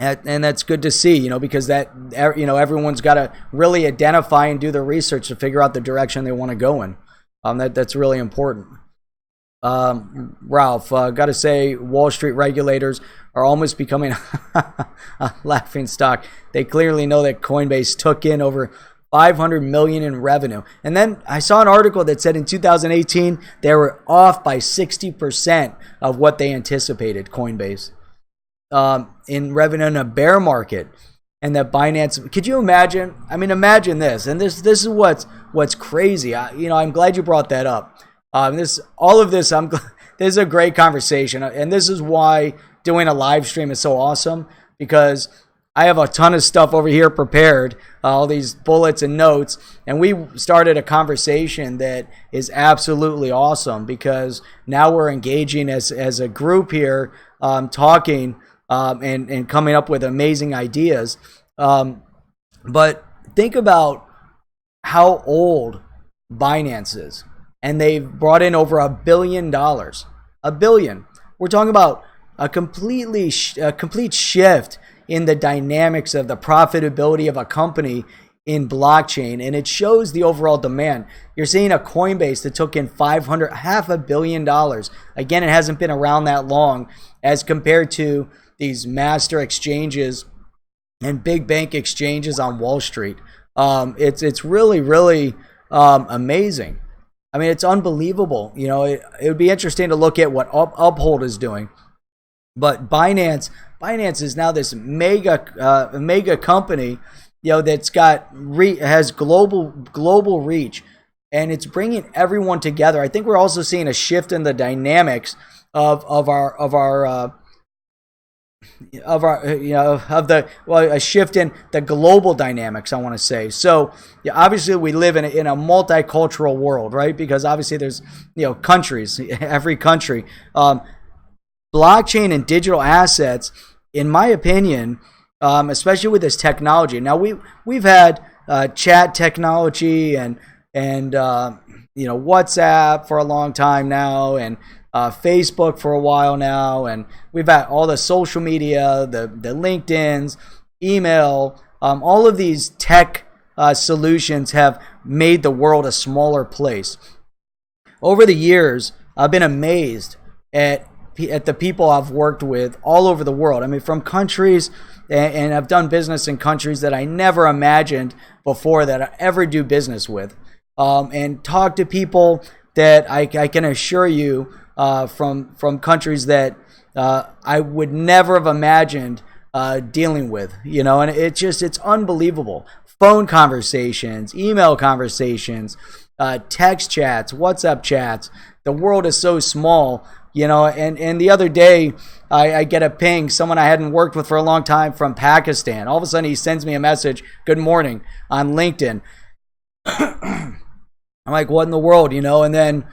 And that's good to see, because that, everyone's got to really identify and do the research to figure out the direction they want to go in. That's really important. Ralph, got to say, Wall Street regulators are almost becoming a laughing stock. They clearly know that Coinbase took in over 500 million in revenue. And then I saw an article that said in 2018 they were off by 60% of what they anticipated, Coinbase, in revenue in a bear market. And that Binance, could you imagine? I mean, imagine this. And this is what's crazy. I'm glad you brought that up. This is a great conversation, and this is why doing a live stream is so awesome, because I have a ton of stuff over here prepared, all these bullets and notes, and we started a conversation that is absolutely awesome, because now we're engaging as a group here, talking and coming up with amazing ideas. But think about how old Binance is. And they've brought in over $1 billion. $1 billion. We're talking about a complete shift in the dynamics of the profitability of a company in blockchain, and it shows the overall demand. You're seeing a Coinbase that took in $500 million. Again, it hasn't been around that long as compared to these master exchanges and big bank exchanges on Wall Street. It's really amazing. I mean, it's unbelievable. It would be interesting to look at what Uphold is doing. But Binance is now this mega company, that's has global reach, and it's bringing everyone together. I think we're also seeing a shift in the dynamics of a shift in the global dynamics, I want to say. So obviously we live in a multicultural world, right? Because obviously there's countries, every country. Blockchain and digital assets, in my opinion, especially with this technology. Now we've had chat technology and WhatsApp for a long time now, and Facebook for a while now, and we've had all the social media, the LinkedIn's, email, all of these tech solutions have made the world a smaller place. Over the years, I've been amazed at the people I've worked with all over the world. I mean, from countries, and I've done business in countries that I never imagined before that I ever do business with, and talk to people that I can assure you from countries that I would never have imagined dealing with, and it's unbelievable. Phone conversations, email conversations, text chats, WhatsApp chats. The world is so small, and the other day I get a ping, someone I hadn't worked with for a long time from Pakistan. All of a sudden he sends me a message, "Good morning," on LinkedIn. I'm like, what in the world, and then,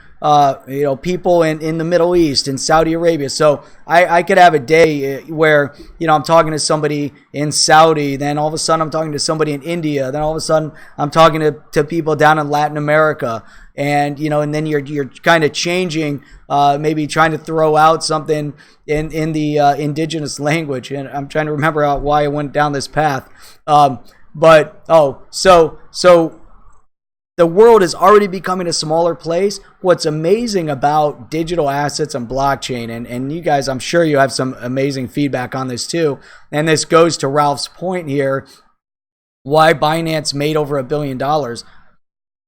people in the Middle East, in Saudi Arabia. So I could have a day where, I'm talking to somebody in Saudi, then all of a sudden I'm talking to somebody in India, then all of a sudden I'm talking to people down in Latin America, and, and then you're kind of changing, maybe trying to throw out something in the indigenous language. And I'm trying to remember why I went down this path. So the world is already becoming a smaller place. What's amazing about digital assets and blockchain, and you guys, I'm sure you have some amazing feedback on this too, and this goes to Ralph's point here, why Binance made over $1 billion.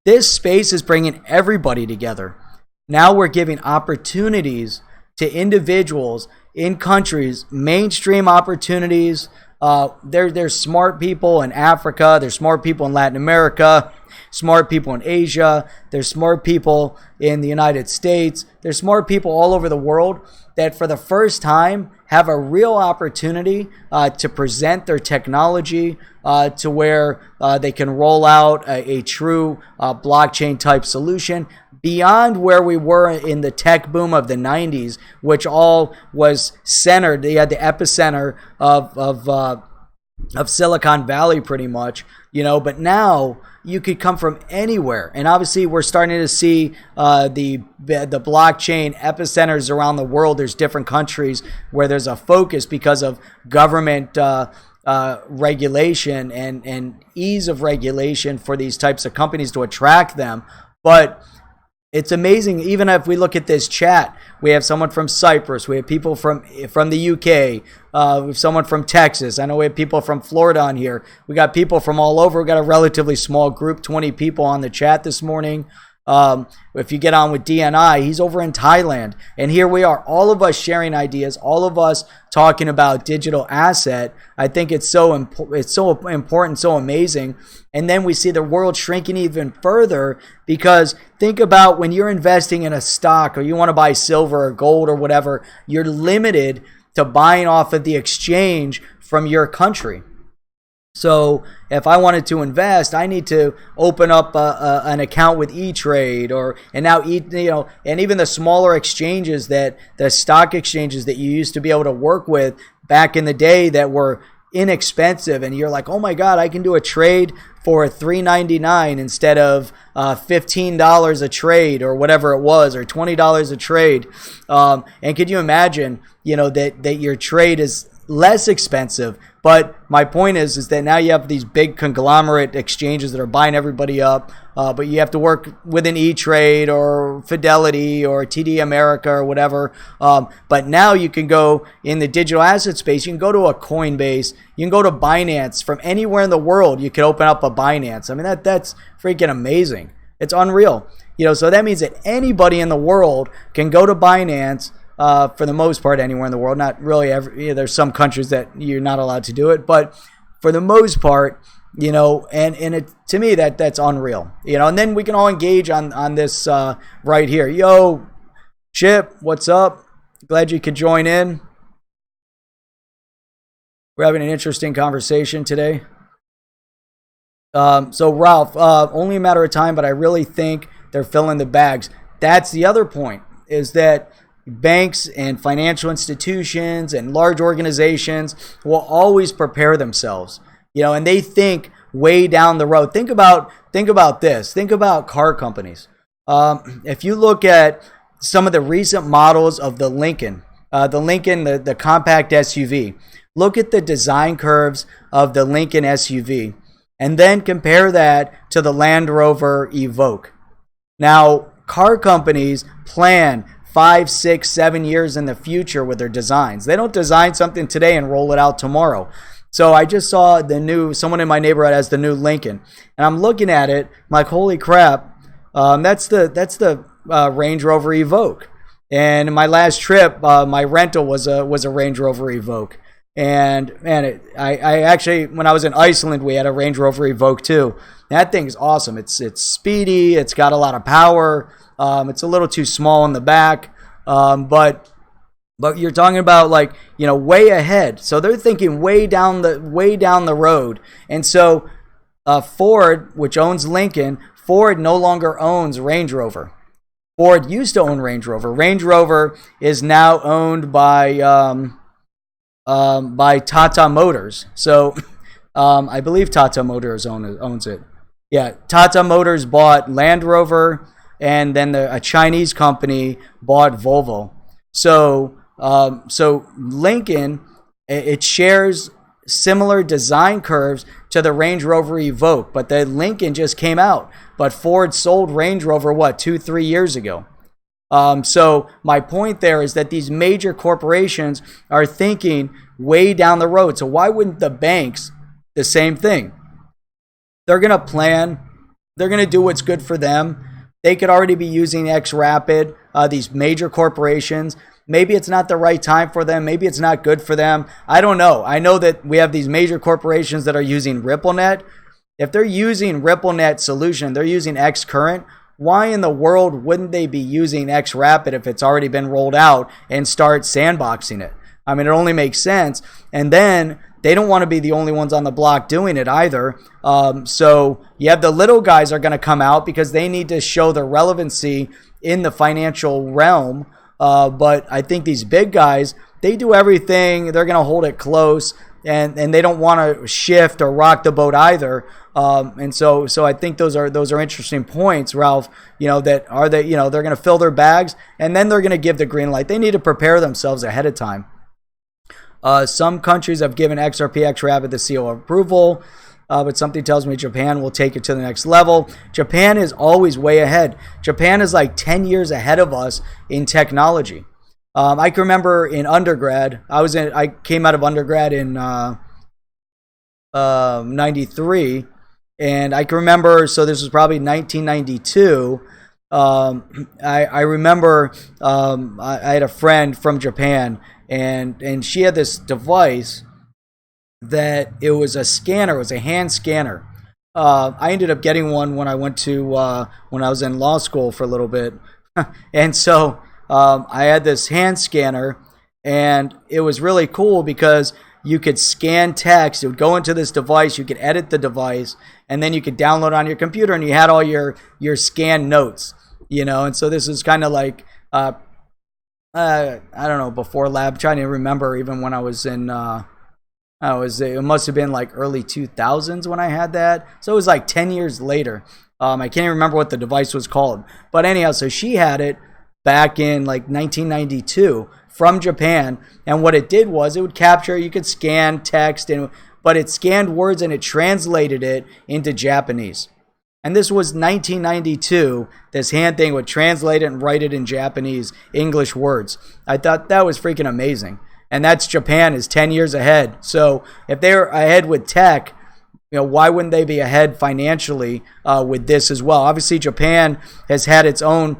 This space is bringing everybody together. Now we're giving opportunities to individuals in countries, mainstream opportunities. There's smart people in Africa, there's smart people in Latin America, smart people in Asia, there's smart people in the United States, there's smart people all over the world that for the first time have a real opportunity to present their technology to where they can roll out a true blockchain type solution beyond where we were in the tech boom of the 90s, which all was centered. They had the epicenter of Silicon Valley pretty much, but now you could come from anywhere. And obviously we're starting to see the blockchain epicenters around the world. There's different countries where there's a focus because of government regulation and ease of regulation for these types of companies to attract them. But It's amazing. Even if we look at this chat, we have someone from Cyprus, we have people from the UK, we have someone from Texas. I know we have people from Florida on here. We got people from all over. We got a relatively small group, 20 people on the chat this morning. If you get on with DNI, he's over in Thailand. And here we are, all of us sharing ideas, all of us talking about digital asset. I think it's so important, so amazing. And then we see the world shrinking even further, because think about when you're investing in a stock or you want to buy silver or gold or whatever, you're limited to buying off of the exchange from your country. So if I wanted to invest, I need to open up an account with E-Trade and even the smaller exchanges, that the stock exchanges that you used to be able to work with back in the day that were inexpensive, and you're like, oh my God, I can do a trade for $3.99 instead of $15 a trade or whatever it was, or $20 a trade. And could you imagine, that your trade is less expensive? But my point is that now you have these big conglomerate exchanges that are buying everybody up, but you have to work with an E-Trade or Fidelity or TD America or whatever. But now you can go in the digital asset space. You can go to a Coinbase. You can go to Binance. From anywhere in the world, you can open up a Binance. I mean, that's freaking amazing. It's unreal. So that means that anybody in the world can go to Binance. For the most part, anywhere in the world. Not really there's some countries that you're not allowed to do it, but for the most part, and it, to me, that's unreal. And then we can all engage on this right here. Yo, Chip, what's up? Glad you could join in. We're having an interesting conversation today. So Ralph, only a matter of time, but I really think they're filling the bags. That's the other point, is that banks and financial institutions and large organizations will always prepare themselves, and they think way down the road. Think about this. Think about car companies. If you look at some of the recent models of the Lincoln, the compact SUV, look at the design curves of the Lincoln SUV, and then compare that to the Land Rover Evoque. Now, car companies plan 5, 6, 7 years in the future with their designs. They don't design something today and roll it out tomorrow. So I just saw someone in my neighborhood has the new Lincoln, and I'm looking at it, I'm like, holy crap, that's the Range Rover Evoque. And in my last trip, my rental was a Range Rover Evoque. And man, I actually, when I was in Iceland, we had a Range Rover Evoque too. That thing's awesome. It's speedy. It's got a lot of power. It's a little too small in the back, but you're talking about way ahead. So they're thinking way down the road. And so Ford, which owns Lincoln, Ford no longer owns Range Rover. Ford used to own Range Rover. Range Rover is now owned by Tata Motors. So I believe Tata Motors owns it. Yeah, Tata Motors bought Land Rover, and then a Chinese company bought Volvo. So Lincoln, it shares similar design curves to the Range Rover Evoque, but the Lincoln just came out. But Ford sold Range Rover, 2-3 years ago. So my point there is that these major corporations are thinking way down the road. So why wouldn't the banks the same thing? They're going to plan. They're going to do what's good for them. They could already be using X-Rapid, these major corporations. Maybe it's not the right time for them. Maybe it's not good for them. I don't know. I know that we have these major corporations that are using RippleNet. If they're using RippleNet solution, they're using Xcurrent, why in the world wouldn't they be using X-Rapid if it's already been rolled out and start sandboxing it? I mean, it only makes sense. And then they don't want to be the only ones on the block doing it either. So you have the little guys are going to come out because they need to show their relevancy in the financial realm. But I think these big guys, they do everything. They're going to hold it close, and they don't want to shift or rock the boat either. And so I think those are interesting points, Ralph. They're going to fill their bags, and then they're going to give the green light. They need to prepare themselves ahead of time. Some countries have given XRP X-Rapid the seal of approval. but something tells me Japan will take it to the next level. Japan is always way ahead. Japan is like 10 years ahead of us in technology. I can remember in undergrad, I came out of undergrad in 93, and I can remember, so this was probably 1992. I remember I had a friend from Japan, and she had this device that it was a scanner, it was a hand scanner. I ended up getting one when I went to when I was in law school for a little bit, and so I had this hand scanner, and it was really cool because you could scan text. It would go into this device. You could edit the device, and then you could download it on your computer, and you had all your scanned notes. And so this is kind of like I don't know, before lab. I'm trying to remember even when I was in. It must have been like early 2000s when I had that. So it was like 10 years later. I can't even remember what the device was called. But anyhow, so she had it back in like 1992 from Japan. And what it did was it would capture, you could scan text, but it scanned words and it translated it into Japanese. And this was 1992. This hand thing would translate it and write it in Japanese, English words. I thought that was freaking amazing. And that's Japan is 10 years ahead. So if they're ahead with tech, why wouldn't they be ahead financially with this as well? Obviously, Japan has had its own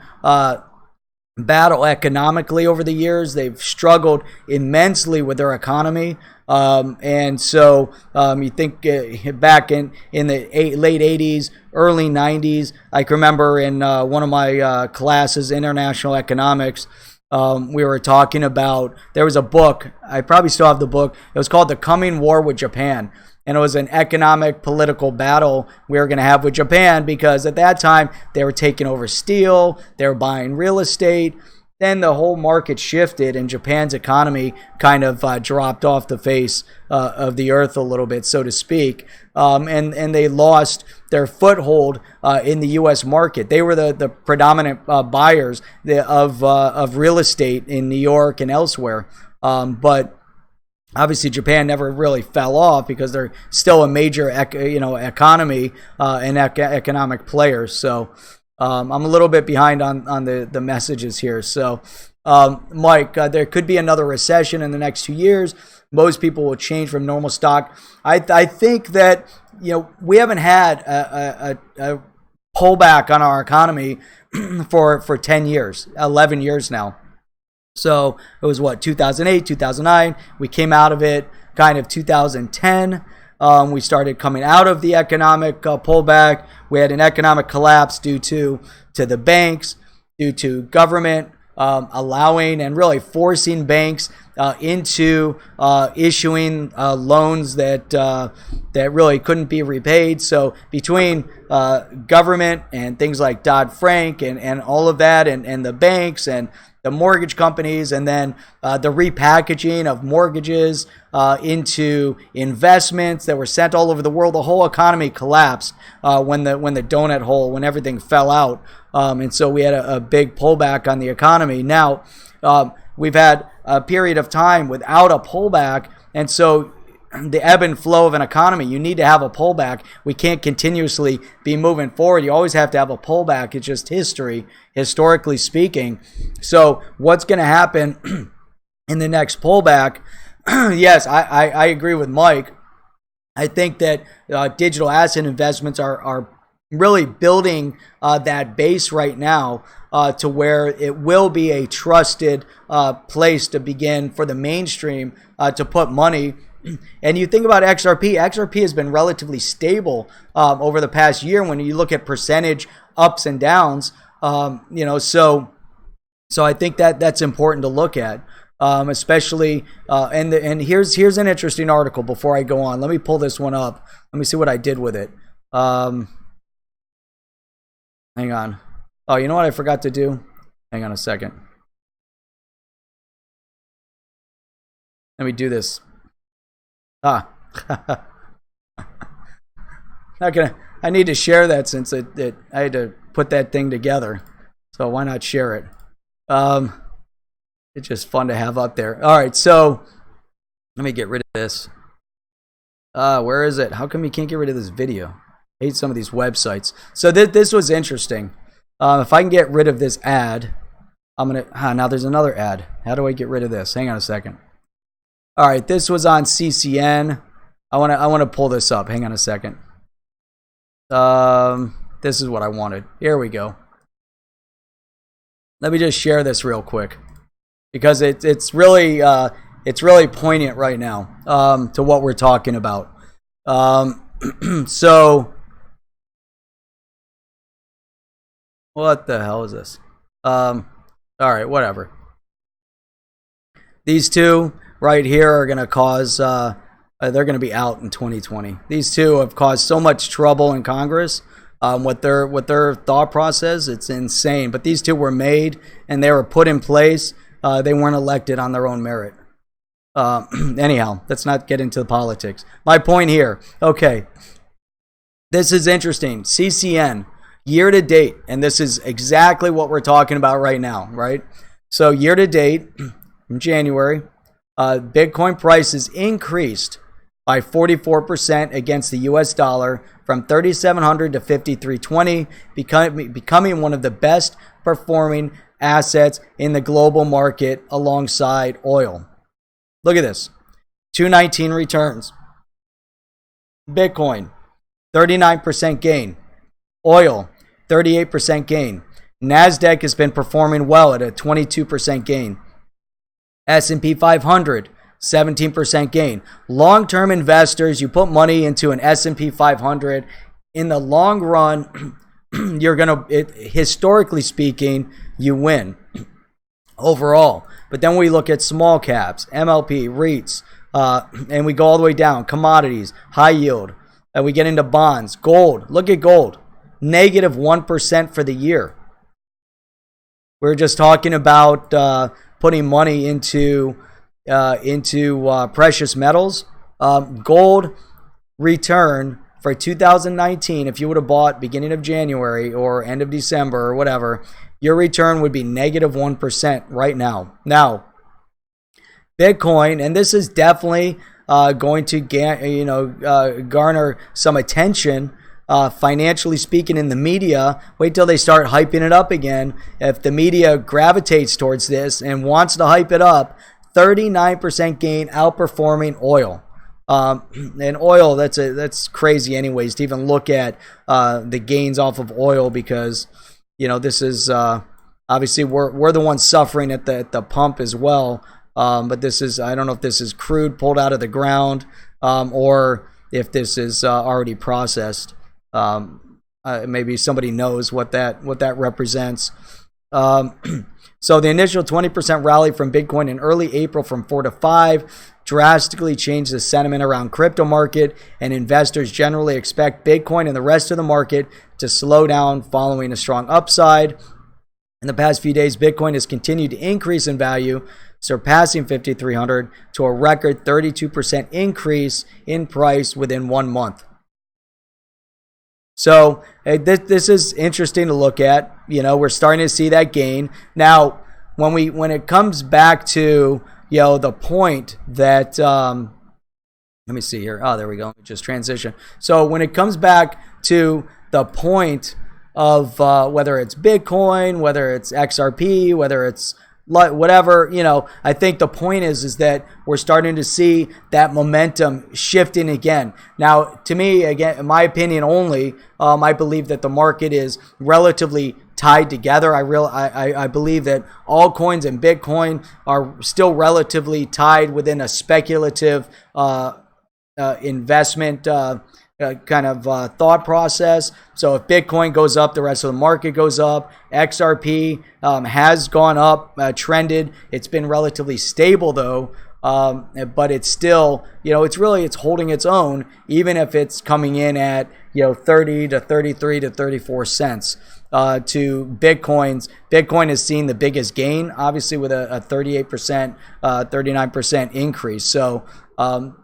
battle economically over the years. They've struggled immensely with their economy. And so you think back in the late 80s, early 90s, I can remember in one of my classes, International Economics, we were talking about, there was a book, I probably still have the book, it was called The Coming War with Japan, and it was an economic political battle we were going to have with Japan, because at that time they were taking over steel, they were buying real estate. Then the whole market shifted and Japan's economy kind of dropped off the face of the earth a little bit, so to speak. And they lost their foothold in the U.S. market. They were the predominant buyers of real estate in New York and elsewhere. But obviously Japan never really fell off because they're still a major economy and economic player. So I'm a little bit behind on the messages here. So, Mike, there could be another recession in the next 2 years. Most people will change from normal stock. I think that, we haven't had a pullback on our economy for 10 years, 11 years now. So it was 2008, 2009. We came out of it kind of 2010. We started coming out of the economic pullback. We had an economic collapse due to the banks, due to government allowing and really forcing banks into issuing loans that really couldn't be repaid. So between government and things like Dodd-Frank and all of that, and the banks and the mortgage companies, and then the repackaging of mortgages into investments that were sent all over the world, the whole economy collapsed when the donut hole, when everything fell out, and so we had a big pullback on the economy. Now we've had a period of time without a pullback, and so the ebb and flow of an economy, you need to have a pullback. We can't continuously be moving forward. You always have to have a pullback. It's just history, historically speaking. So what's going to happen in the next pullback? Yes, I agree with Mike. I think that digital asset investments are really building that base right now to where it will be a trusted place to begin for the mainstream to put money. And you think about XRP has been relatively stable over the past year when you look at percentage ups and downs. So I think that's important to look at, especially. And here's an interesting article before I go on. Let me pull this one up. Let me see what I did with it. Hang on. Oh, you know what I forgot to do? Hang on a second. Let me do this. Not gonna. I need to share that since I had to put that thing together. So why not share it? It's just fun to have up there. All right, so let me get rid of this. Where is it? How come you can't get rid of this video? I hate some of these websites. So this was interesting. If I can get rid of this ad, I'm going to... now there's another ad. How do I get rid of this? Hang on a second. All right, this was on CCN. I want to pull this up. Hang on a second. This is what I wanted. Here we go. Let me just share this real quick because it's really poignant right now to what we're talking about. So what the hell is this? All right, whatever. These two right here are going to cause they're going to be out in 2020. These two have caused so much trouble in Congress. What their thought process, it's insane. But these two were made and they were put in place. They weren't elected on their own merit. Anyhow, let's not get into the politics. My point here, okay, this is interesting. CCN, year to date, and this is exactly what we're talking about right now, right? So year to date, in January, Bitcoin prices increased by 44% against the US dollar from 3,700 to 5,320, becoming one of the best performing assets in the global market alongside oil. Look at this. 219 returns. Bitcoin, 39% gain. Oil, 38% gain. NASDAQ has been performing well at a 22% gain. S&P 500, 17% gain. Long-term investors, you put money into an S&P 500, in the long run, you're going to, historically speaking, you win overall. But then we look at small caps, MLP, REITs, and we go all the way down, commodities, high yield, and we get into bonds, gold. Look at gold, negative 1% for the year. We were just talking about putting money into precious metals. Gold return for 2019, if you would have bought beginning of January or end of December or whatever, your return would be negative 1% right now. Now, Bitcoin, and this is definitely going to garner some attention, financially speaking, in the media. Wait till they start hyping it up again. If the media gravitates towards this and wants to hype it up, 39% gain, outperforming oil. And oil, that's crazy anyways to even look at the gains off of oil, because this is obviously we're the ones suffering at the pump as well. But this is, I don't know if this is crude pulled out of the ground or if this is already processed. Maybe somebody knows what that represents. So the initial 20% rally from Bitcoin in early April from 4 to 5 drastically changed the sentiment around crypto market, and investors generally expect Bitcoin and the rest of the market to slow down following a strong upside. In the past few days, Bitcoin has continued to increase in value, surpassing 5,300 to a record 32% increase in price within 1 month. So this is interesting to look at. We're starting to see that gain. Now, when it comes back to the point that let me see here. Oh, there we go. Just transition. So when it comes back to the point of whether it's Bitcoin, whether it's XRP, whether it's whatever, I think the point is that we're starting to see that momentum shifting again. Now, to me, again, in my opinion only, I believe that the market is relatively tied together. I believe that altcoins and Bitcoin are still relatively tied within a speculative investment kind of thought process. So if Bitcoin goes up, the rest of the market goes up. XRP has gone up, trended. It's been relatively stable though, but it's still, it's holding its own, even if it's coming in at 30 to 33 to 34 cents. To Bitcoin's. Bitcoin has seen the biggest gain, obviously, with a 38%, 39% increase. So, and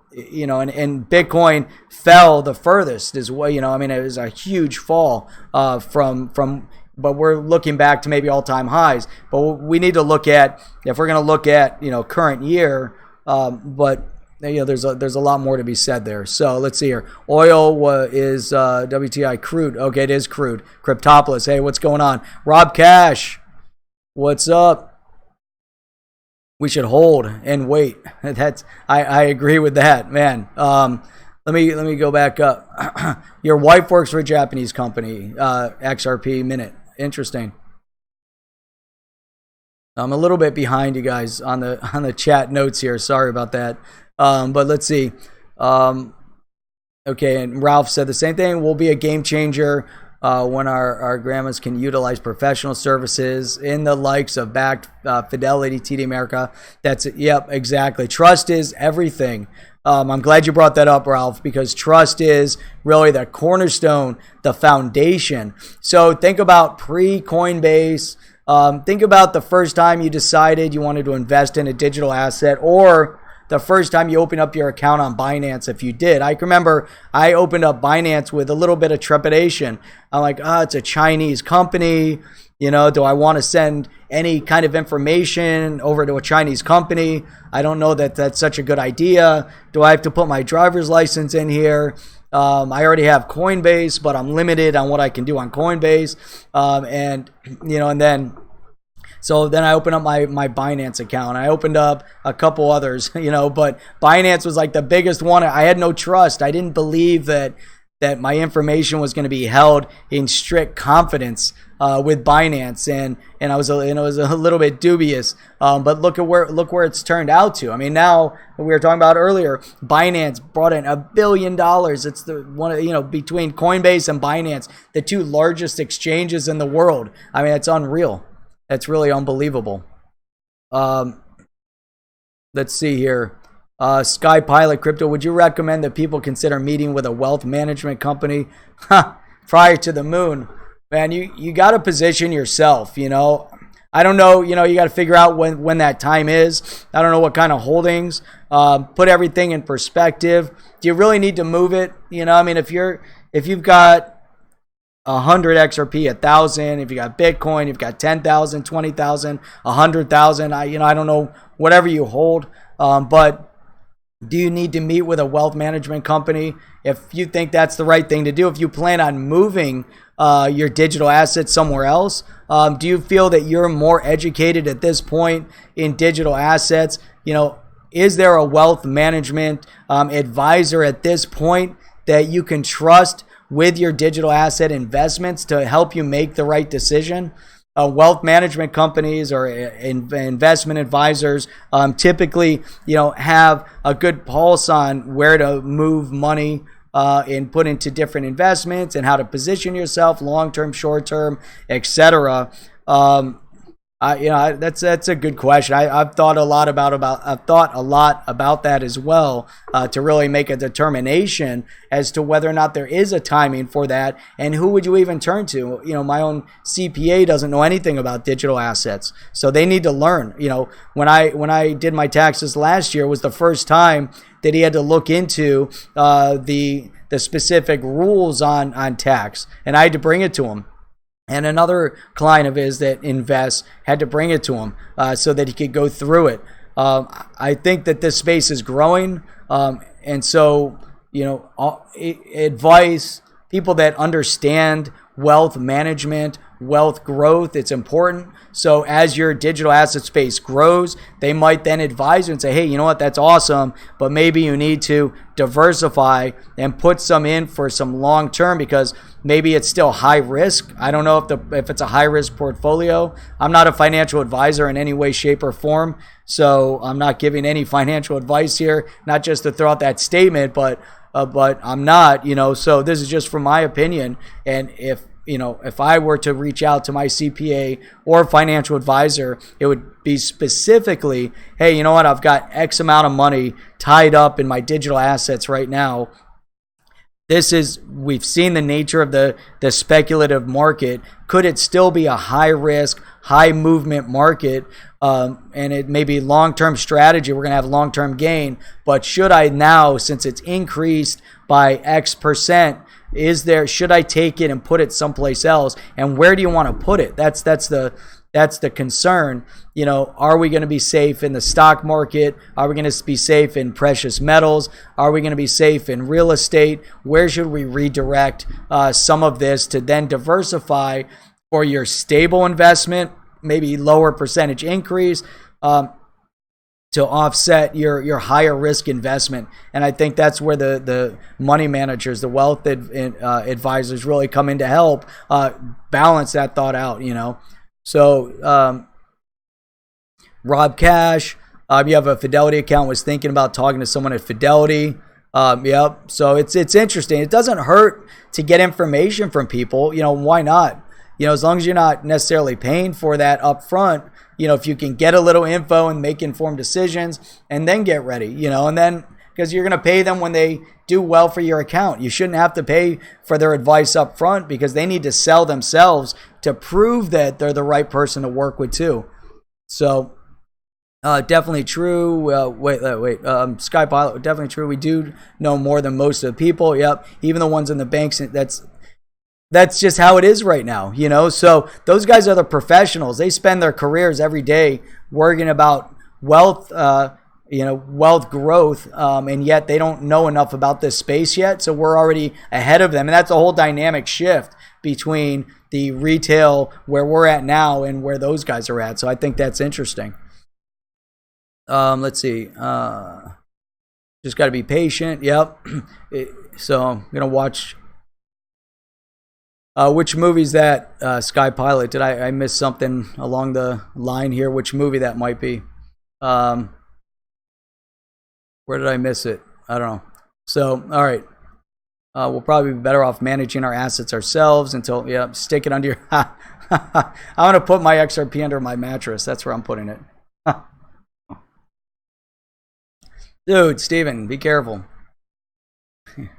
Bitcoin fell the furthest as well. It was a huge fall from. But we're looking back to maybe all-time highs. But we need to look at, if we're going to look at current year, but there's a lot more to be said there. So let's see here. Oil is WTI crude. Okay, it is crude. Cryptopolis. Hey, what's going on? Rob Cash, what's up? We should hold and wait. I agree with that, man. Let me go back up. Your wife works for a Japanese company. XRP minute. Interesting. I'm a little bit behind you guys on the chat notes here. Sorry about that. But let's see. Okay, and Ralph said the same thing. Will be a game changer when our grandmas can utilize professional services in the likes of Backed, Fidelity, TD America. That's it. Yep, exactly. Trust is everything. I'm glad you brought that up, Ralph, because trust is really the cornerstone, the foundation. So think about pre-Coinbase. Think about the first time you decided you wanted to invest in a digital asset, or the first time you opened up your account on Binance, if you did. I can remember I opened up Binance with a little bit of trepidation. I'm like, it's a Chinese company. Do I want to send any kind of information over to a Chinese company? I don't know that that's such a good idea. Do I have to put my driver's license in here? I already have Coinbase, but I'm limited on what I can do on Coinbase. So then I opened up my Binance account. I opened up a couple others, but Binance was like the biggest one. I had no trust. I didn't believe that my information was going to be held in strict confidence with Binance, and I was it was a little bit dubious. But look where it's turned out to. I mean, now we were talking about earlier, Binance brought in $1 billion. It's the one between Coinbase and Binance, the two largest exchanges in the world. I mean, it's unreal. That's really unbelievable. Let's see here. Sky Pilot Crypto, would you recommend that people consider meeting with a wealth management company prior to the moon? Man, you got to position yourself, I don't know, you got to figure out when that time is. I don't know what kind of holdings. Put everything in perspective. Do you really need to move it? I mean, if you've got 100 XRP, 1,000. If you got Bitcoin, you've got 10,000, 20,000, 100,000. I don't know, whatever you hold. But do you need to meet with a wealth management company if you think that's the right thing to do? If you plan on moving your digital assets somewhere else, do you feel that you're more educated at this point in digital assets? Is there a wealth management advisor at this point that you can trust with your digital asset investments to help you make the right decision? Wealth management companies or investment advisors typically, have a good pulse on where to move money and put into different investments and how to position yourself long-term, short-term, etc. That's a good question. I've thought a lot about that as well to really make a determination as to whether or not there is a timing for that, and who would you even turn to. My own CPA doesn't know anything about digital assets, so they need to learn. When I did my taxes last year was the first time that he had to look into the specific rules on tax, and I had to bring it to him. And another client of his that invests had to bring it to him so that he could go through it. I think that this space is growing. And so, advice, people that understand wealth management, wealth growth, it's important. So as your digital asset space grows, they might then advise you and say, hey, you know what, that's awesome, but maybe you need to diversify and put some in for some long term, because maybe it's still high risk. I don't know if it's a high risk portfolio. I'm not a financial advisor in any way, shape, or form, so I'm not giving any financial advice here, not just to throw out that statement, but I'm not, so this is just from my opinion. And if I were to reach out to my CPA or financial advisor, it would be specifically, hey, you know what, I've got X amount of money tied up in my digital assets right now. We've seen the nature of the speculative market. Could it still be a high risk, high movement market? And it may be long-term strategy. We're going to have long-term gain. But should I now, since it's increased by X%, should I take it and put it someplace else? And where do you want to put it? That's the That's the concern. You know, are we going to be safe in the stock market? Are we going to be safe in precious metals? Are we going to be safe in real estate? Where should we redirect some of this to then diversify for your stable investment, maybe lower percentage increase, to offset your higher risk investment? And I think that's where the money managers, the wealth advisors really come in to help balance that thought out, you know. So Rob Cash, you have a Fidelity account, was thinking about talking to someone at Fidelity. Yep. So it's interesting. It doesn't hurt to get information from people. You know, why not? You know, as long as you're not necessarily paying for that up front, you know, if you can get a little info and make informed decisions and then get ready, you know, and then because you're going to pay them when they do well for your account. You shouldn't have to pay for their advice up front because they need to sell themselves to prove that they're the right person to work with too. So definitely true. Sky Pilot, definitely true. We do know more than most of the people. Yep. Even the ones in the banks. That's just how it is right now, you know. So those guys are the professionals. They spend their careers every day worrying about wealth, wealth growth, and yet they don't know enough about this space yet. So we're already ahead of them, and that's a whole dynamic shift between the retail where we're at now and where those guys are at. So I think that's interesting. Let's see. Just got to be patient. Yep. So I'm gonna watch. Which movie's that, Sky Pilot? Did I miss something along the line here? Which movie that might be? Where did I miss it? I don't know. So, all right. We'll probably be better off managing our assets ourselves until, stick it under your... I'm going to put my XRP under my mattress. That's where I'm putting it. Dude, Steven, be careful.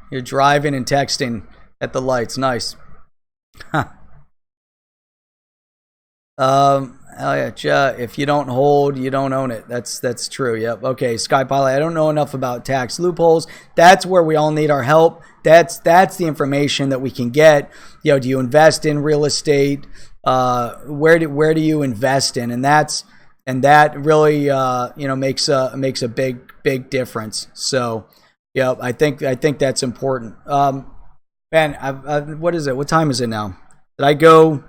You're driving and texting at the lights. Nice. If you don't hold, you don't own it. That's true. Yep. Okay, Sky Pilot, I don't know enough about tax loopholes. That's where we all need our help. That's the information that we can get. You know, do you invest in real estate? Where do you invest in? And that really makes a big difference. So, I think that's important. Man, what is it? What time is it now? Did I go?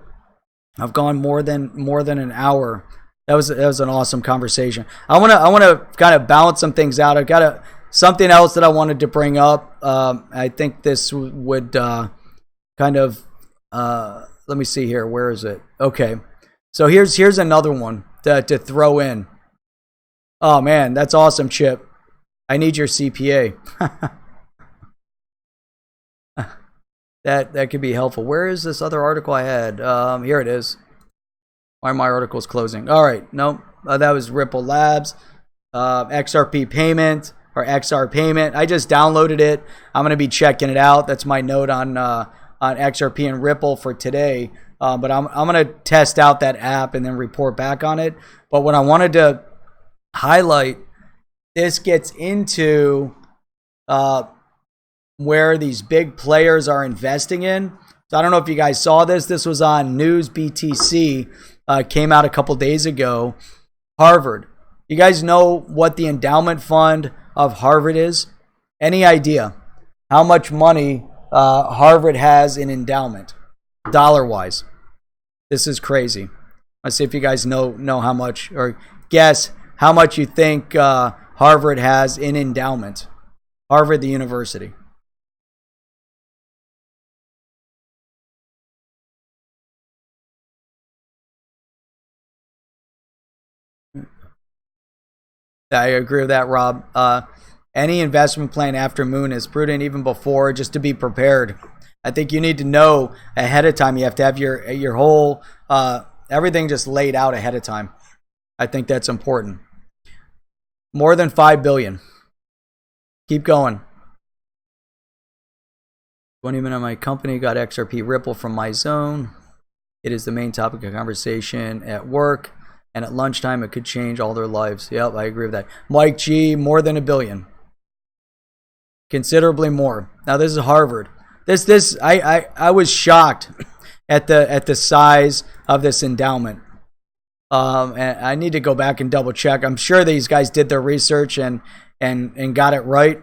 I've gone more than an hour. That was an awesome conversation. I want to kind of balance some things out. I've got something else that I wanted to bring up. I think this would kind of let me see here. Where is it? Okay, so here's another one to throw in. Oh man, that's awesome, Chip. I need your CPA. That could be helpful. Where is this other article I had? Here it is. Why are my articles closing? All right, no, that was Ripple Labs, XRP payment or XR payment. I just downloaded it. I'm gonna be checking it out. That's my note on XRP and Ripple for today. But I'm gonna test out that app and then report back on it. But what I wanted to highlight, this gets into where these big players are investing in. So I don't know if you guys saw this. This was on News BTC. Came out a couple days ago. Harvard. You guys know what the endowment fund of Harvard is? Any idea how much money Harvard has in endowment, dollar-wise? This is crazy. Let's see if you guys know how much, or guess how much you think Harvard has in endowment. Harvard, the university. I agree with that, Rob. Any investment plan after Moon is prudent even before, just to be prepared. I think you need to know ahead of time. You have to have your whole everything just laid out ahead of time. I think that's important. More than 5 billion. Keep going. 20 minutes. My company got XRP Ripple from my zone. It is the main topic of conversation at work. And at lunchtime, it could change all their lives. Yep, I agree with that. Mike G, more than $1 billion. Considerably more. Now, this is Harvard. I was shocked at the size of this endowment. And I need to go back and double check. I'm sure these guys did their research and got it right.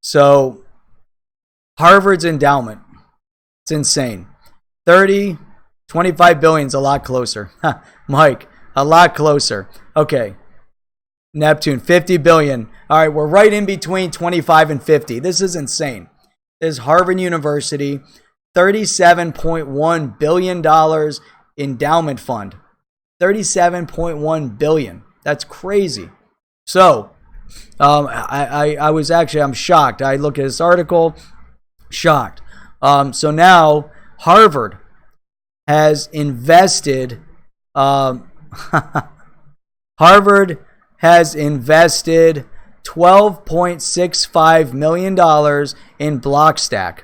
So Harvard's endowment, it's insane. 25 billion is a lot closer. Mike, a lot closer. Okay. Neptune, 50 billion. All right, we're right in between 25 and 50. This is insane. This is Harvard University, $37.1 billion endowment fund. 37.1 billion. That's crazy. So, I'm shocked. I look at this article, shocked. So now Harvard has invested, Harvard has invested $12.65 million in Blockstack.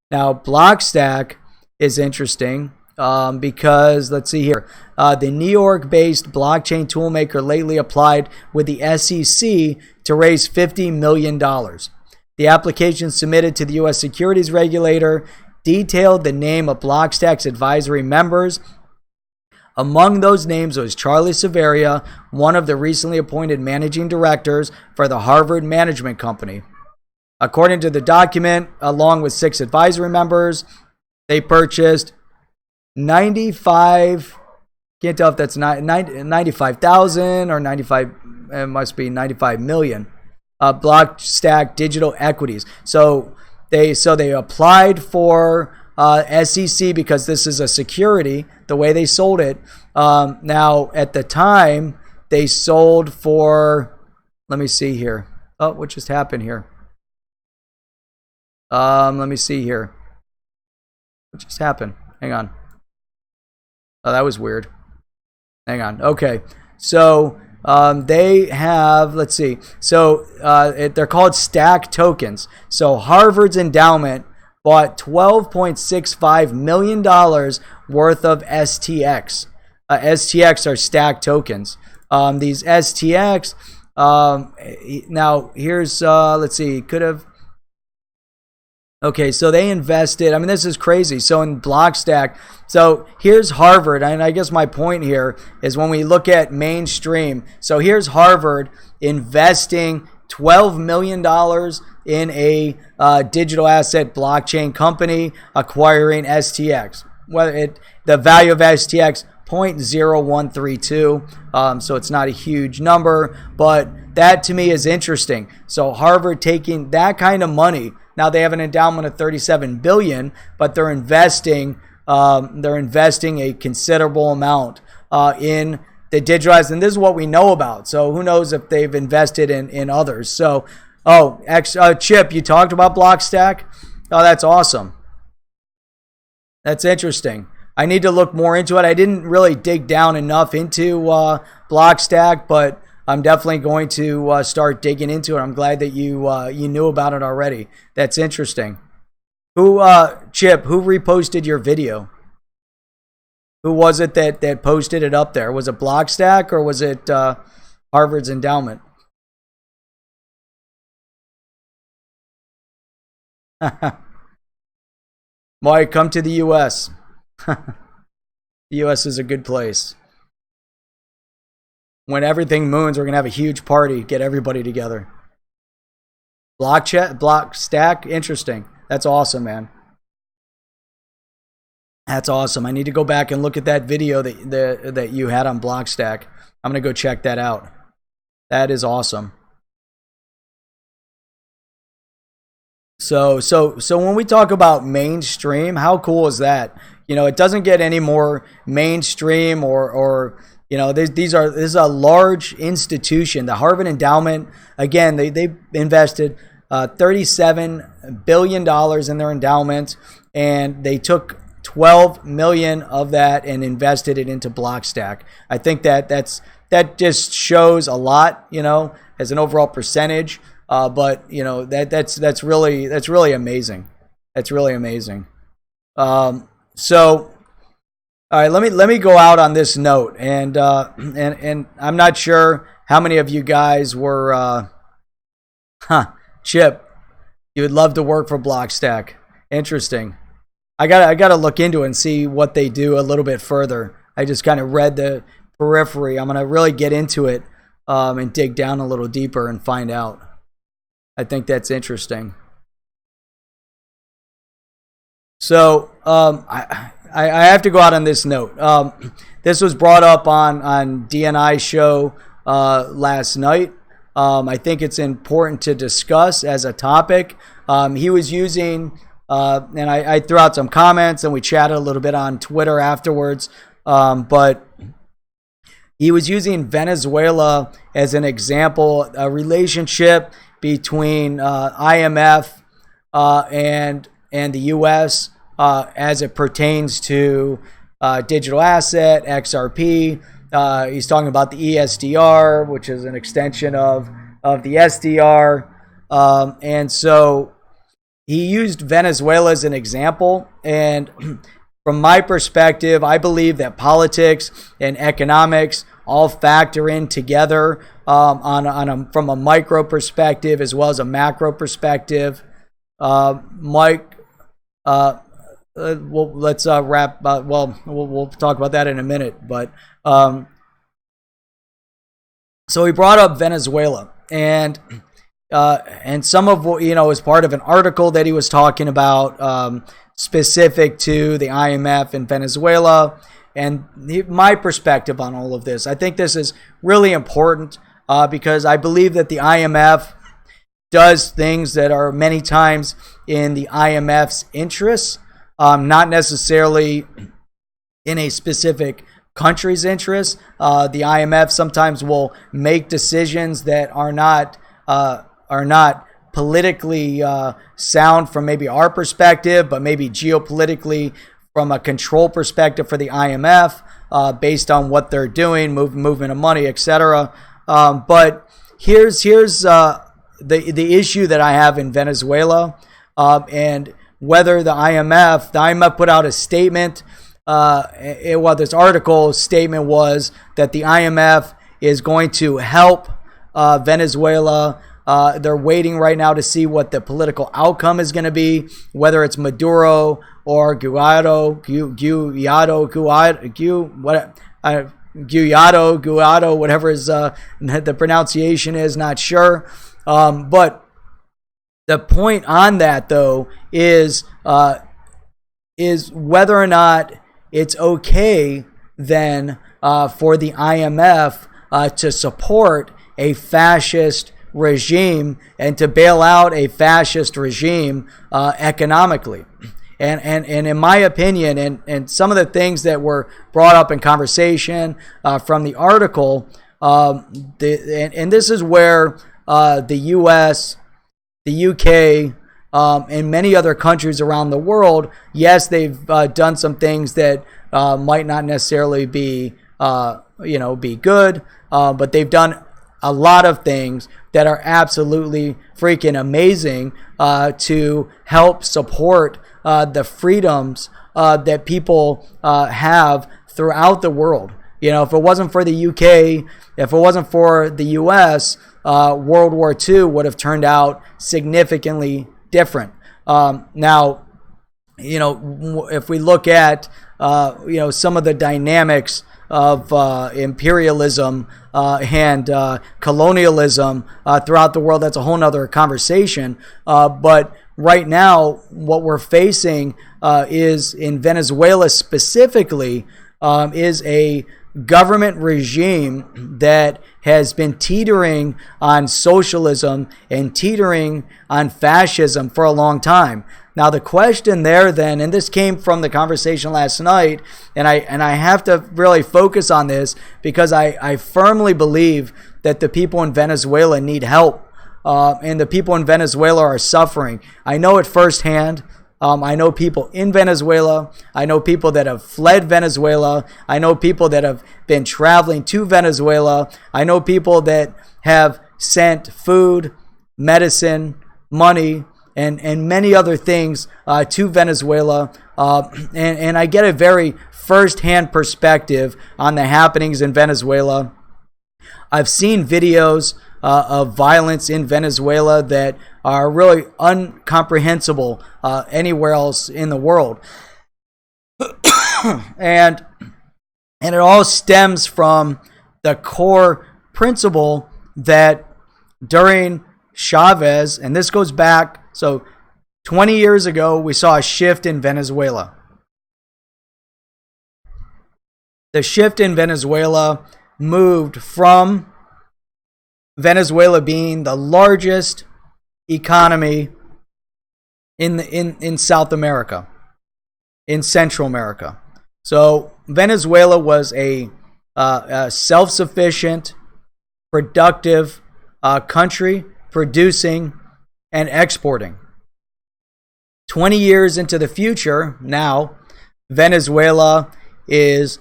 Now, Blockstack is interesting because, let's see here, the New York-based blockchain toolmaker lately applied with the SEC to raise $50 million. The application submitted to the U.S. securities regulator detailed the name of Blockstack's advisory members. Among those names was Charlie Severia, one of the recently appointed managing directors for the Harvard Management Company. According to the document, along with 6 advisory members, they purchased 95, can't tell if that's 95,000 or 95, it must be 95 million, Blockstack digital equities. So they applied for SEC because this is a security, the way they sold it. Now, at the time, they sold for, let me see here. Oh, what just happened here? Let me see here. What just happened? Hang on. Oh, that was weird. Hang on. Okay. So they have, let's see. So they're called stack tokens. So Harvard's endowment bought $12.65 million worth of STX. STX are stack tokens. These STX, now here's, let's see, could have, okay, so they invested, I mean, this is crazy. So in Blockstack, so here's Harvard, and I guess my point here is when we look at mainstream, so here's Harvard investing $12 million in a digital asset blockchain company acquiring STX. The value of STX, 0.0132, so it's not a huge number, but that to me is interesting. So Harvard taking that kind of money. Now they have an endowment of 37 billion, but they're investing a considerable amount in the digitalized, and this is what we know about. So who knows if they've invested in others. So, Chip, you talked about Blockstack. Oh, that's awesome. That's interesting. I need to look more into it. I didn't really dig down enough into Blockstack, but I'm definitely going to start digging into it. I'm glad that you knew about it already. That's interesting. Chip, who reposted your video? Who was it that posted it up there? Was it Blockstack or was it Harvard's endowment? Mike, come to the U.S. The U.S. is a good place. When everything moons, we're going to have a huge party, get everybody together. Blockstack, interesting. That's awesome, man. That's awesome. I need to go back and look at that video that you had on Blockstack. I'm going to go check that out. That is awesome. So when we talk about mainstream, how cool is that? You know, it doesn't get any more mainstream or you know, this is a large institution. The Harvard Endowment, again, they invested $37 billion in their endowment, and they took 12 million of that and invested it into Blockstack. I think that just shows a lot, you know, as an overall percentage. But you know, that's really amazing. That's really amazing. So. All right, let me go out on this note, and I'm not sure how many of you guys were, Chip, you would love to work for Blockstack. Interesting. I gotta look into it and see what they do a little bit further. I just kind of read the periphery. I'm going to really get into it and dig down a little deeper and find out. I think that's interesting. So I have to go out on this note. This was brought up on DNI's show last night. I think it's important to discuss as a topic. He was using, and I threw out some comments and we chatted a little bit on Twitter afterwards, but he was using Venezuela as an example, a relationship between IMF and the U.S. As it pertains to digital asset, XRP. He's talking about the ESDR, which is an extension of the SDR. And so he used Venezuela as an example. And from my perspective, I believe that politics and economics all factor in together from a micro perspective as well as a macro perspective. Mike, well, let's wrap. We'll talk about that in a minute. But so he brought up Venezuela, and some of what is part of an article that he was talking about specific to the IMF in Venezuela, and my perspective on all of this. I think this is really important because I believe that the IMF does things that are many times in the IMF's interests. Not necessarily in a specific country's interest. The IMF sometimes will make decisions that are not politically sound from maybe our perspective, but maybe geopolitically from a control perspective for the IMF, based on what they're doing, movement of money, etc. But here's the issue that I have in Venezuela, and whether the IMF put out a statement. This article statement was that the IMF is going to help Venezuela. They're waiting right now to see what the political outcome is going to be, whether it's Maduro or Guaido, whatever is the pronunciation is, not sure. But the point on that, though, is whether or not it's okay then for the IMF to support a fascist regime and to bail out a fascist regime economically. And in my opinion, and some of the things that were brought up in conversation from the article, and this is where the U.S., the UK, and many other countries around the world, yes, they've done some things that might not necessarily be good, but they've done a lot of things that are absolutely freaking amazing to help support the freedoms that people have throughout the world. If it wasn't for the UK, if it wasn't for the US, World War II would have turned out significantly different. Now, if we look at some of the dynamics of imperialism and colonialism throughout the world, that's a whole nother conversation. But right now, what we're facing is in Venezuela specifically is a government regime that has been teetering on socialism and teetering on fascism for a long time. Now the question there then, and this came from the conversation last night, and I have to really focus on this because I firmly believe that the people in Venezuela need help, and the people in Venezuela are suffering. I know it firsthand. I know people in Venezuela. I know people that have fled Venezuela. I know people that have been traveling to Venezuela. I know people that have sent food, medicine, money, and many other things to Venezuela. And I get a very first-hand perspective on the happenings in Venezuela. I've seen videos of violence in Venezuela that are really incomprehensible anywhere else in the world. And And it all stems from the core principle that during Chavez, and this goes back, so 20 years ago, we saw a shift in Venezuela. The shift in Venezuela moved from Venezuela being the largest economy in South America, in Central America. So Venezuela was a self-sufficient, productive country, producing and exporting. 20 years into the future, now Venezuela is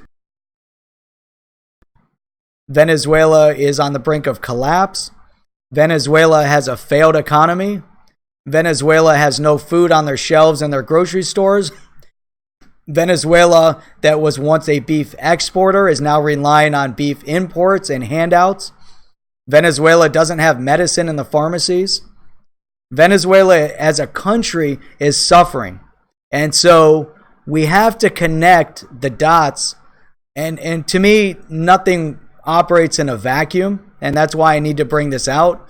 on the brink of collapse. Venezuela has a failed economy. Venezuela has no food on their shelves in their grocery stores. Venezuela, that was once a beef exporter, is now relying on beef imports and handouts. Venezuela doesn't have medicine in the pharmacies. Venezuela as a country is suffering. And so we have to connect the dots. And to me, nothing operates in a vacuum. And that's why I need to bring this out.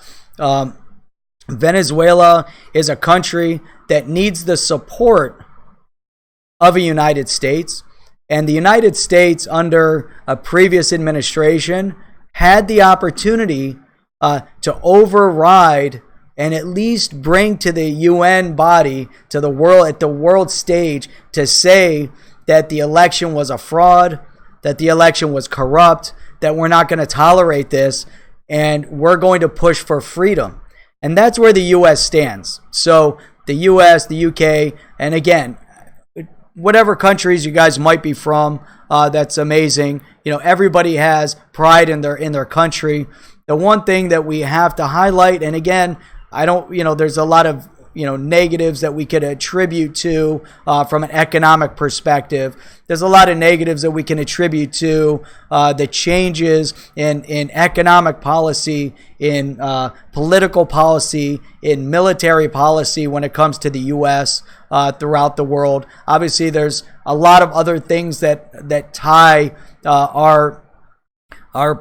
Venezuela is a country that needs the support of a United States. And the United States, under a previous administration, had the opportunity to override and at least bring to the UN body, to the world, at the world stage, to say that the election was a fraud, that the election was corrupt, that we're not going to tolerate this, and we're going to push for freedom. And that's where the U.S. stands. So the U.S., the U.K., and again, whatever countries you guys might be from, that's amazing. You know, everybody has pride in their country. The one thing that we have to highlight, and again, there's a lot of, negatives that we could attribute to from an economic perspective. There's a lot of negatives that we can attribute to the changes in economic policy, in political policy, in military policy when it comes to the U.S. Throughout the world. Obviously, there's a lot of other things that tie our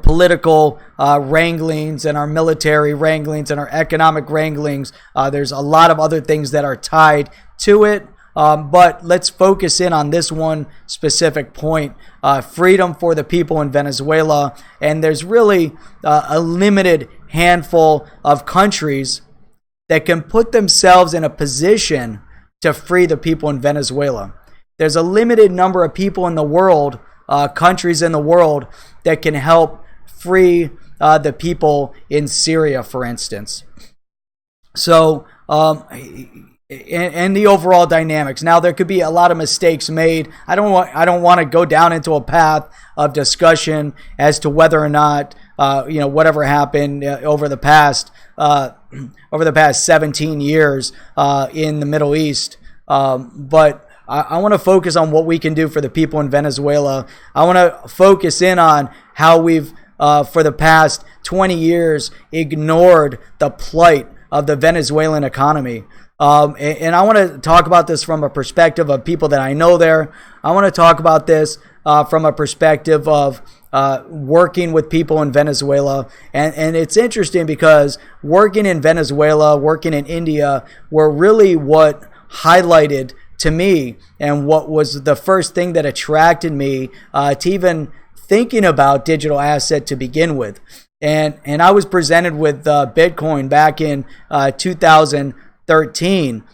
political wranglings and our military wranglings and our economic wranglings. There's a lot of other things that are tied to it. But let's focus in on this one specific point, freedom for the people in Venezuela. And there's really a limited handful of countries that can put themselves in a position to free the people in Venezuela. There's a limited number of people in the world, countries in the world, that can help free the people in Syria, for instance. So, and the overall dynamics. Now, there could be a lot of mistakes made. I don't want to go down into a path of discussion as to whether or not whatever happened over the past 17 years in the Middle East. But I want to focus on what we can do for the people in Venezuela. I want to focus in on how we've, for the past 20 years, ignored the plight of the Venezuelan economy. And I want to talk about this from a perspective of people that I know there. I want to talk about this from a perspective of working with people in Venezuela. And it's interesting because working in Venezuela, working in India, were really what highlighted to me, and what was the first thing that attracted me to even thinking about digital asset to begin with. And I was presented with Bitcoin back in 2013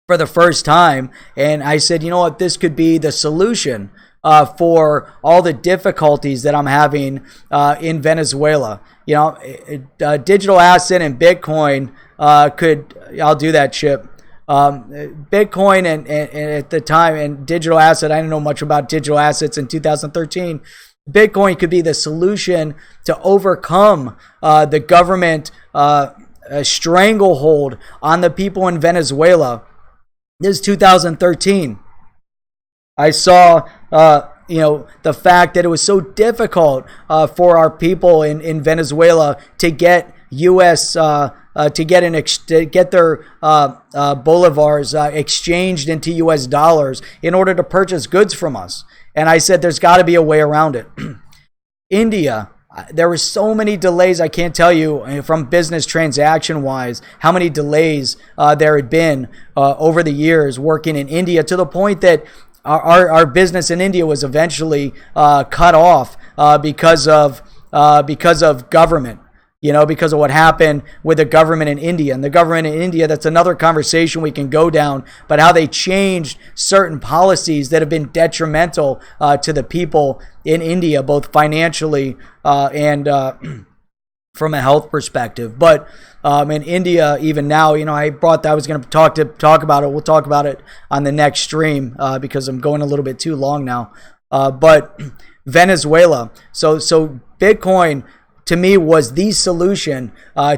for the first time, and I said, you know what, this could be the solution for all the difficulties that I'm having in Venezuela. Digital asset and Bitcoin I'll do that, Chip. Bitcoin and at the time, and digital asset, I didn't know much about digital assets in 2013. Bitcoin could be the solution to overcome the government stranglehold on the people in Venezuela. This is 2013. I saw the fact that it was so difficult for our people in Venezuela to get U.S. To get their bolivars exchanged into U.S. dollars in order to purchase goods from us. And I said, there's got to be a way around it. India, there were so many delays. I can't tell you from business transaction wise how many delays there had been over the years working in India, to the point that our business in India was eventually cut off because of government. Because of what happened with the government in India. And the government in India, that's another conversation we can go down, but how they changed certain policies that have been detrimental to the people in India, both financially and from a health perspective. But in India, even now, I brought that. I was going to talk about it. We'll talk about it on the next stream because I'm going a little bit too long now. But Venezuela. So Bitcoin, to me, was the solution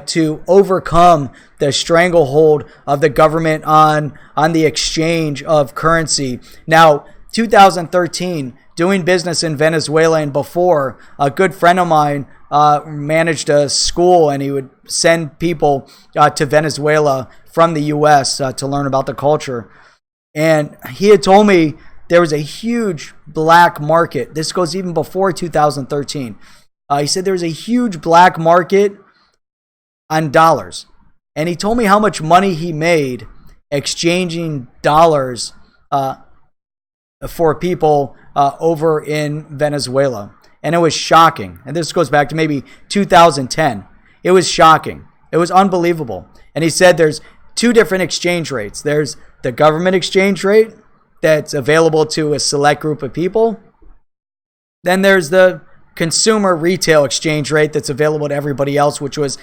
to overcome the stranglehold of the government on the exchange of currency. Now, 2013, doing business in Venezuela, and before, a good friend of mine managed a school, and he would send people to Venezuela from the U.S. To learn about the culture. And he had told me there was a huge black market. This goes even before 2013. He said there was a huge black market on dollars. And he told me how much money he made exchanging dollars for people over in Venezuela. And it was shocking. And this goes back to maybe 2010. It was shocking. It was unbelievable. And he said there's two different exchange rates. There's the government exchange rate that's available to a select group of people. Then there's the consumer retail exchange rate that's available to everybody else, which was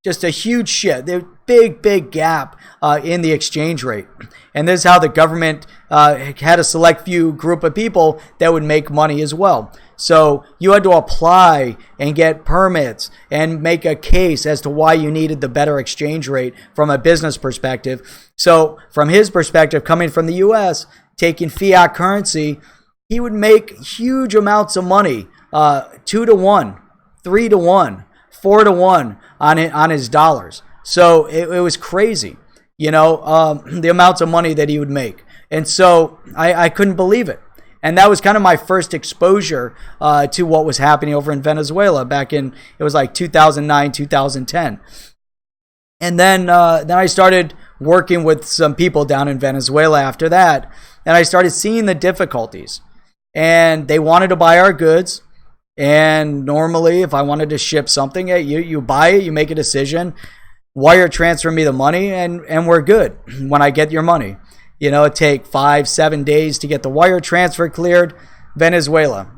just a huge shift. There's big gap in the exchange rate. And this is how the government had a select few group of people that would make money as well. So you had to apply and get permits and make a case as to why you needed the better exchange rate from a business perspective. So from his perspective, coming from the U.S., taking fiat currency, he would make huge amounts of money. 2 to 1, 3 to 1, 4 to 1 on his dollars. So it was crazy, the amounts of money that he would make. And so I couldn't believe it. And that was kind of my first exposure to what was happening over in Venezuela back in, it was like 2009, 2010. And then I started working with some people down in Venezuela after that. And I started seeing the difficulties. And they wanted to buy our goods. And normally, if I wanted to ship something, you buy it, you make a decision, wire transfer me the money, and we're good when I get your money. It take 5-7 days to get the wire transfer cleared. Venezuela.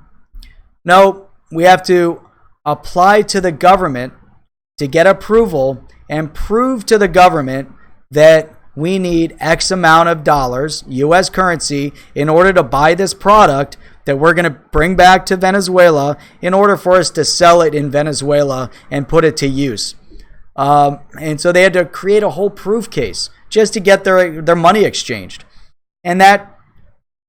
No, we have to apply to the government to get approval and prove to the government that we need X amount of dollars, U.S. currency, in order to buy this product that we're going to bring back to Venezuela in order for us to sell it in Venezuela and put it to use. And so they had to create a whole proof case just to get their money exchanged. And that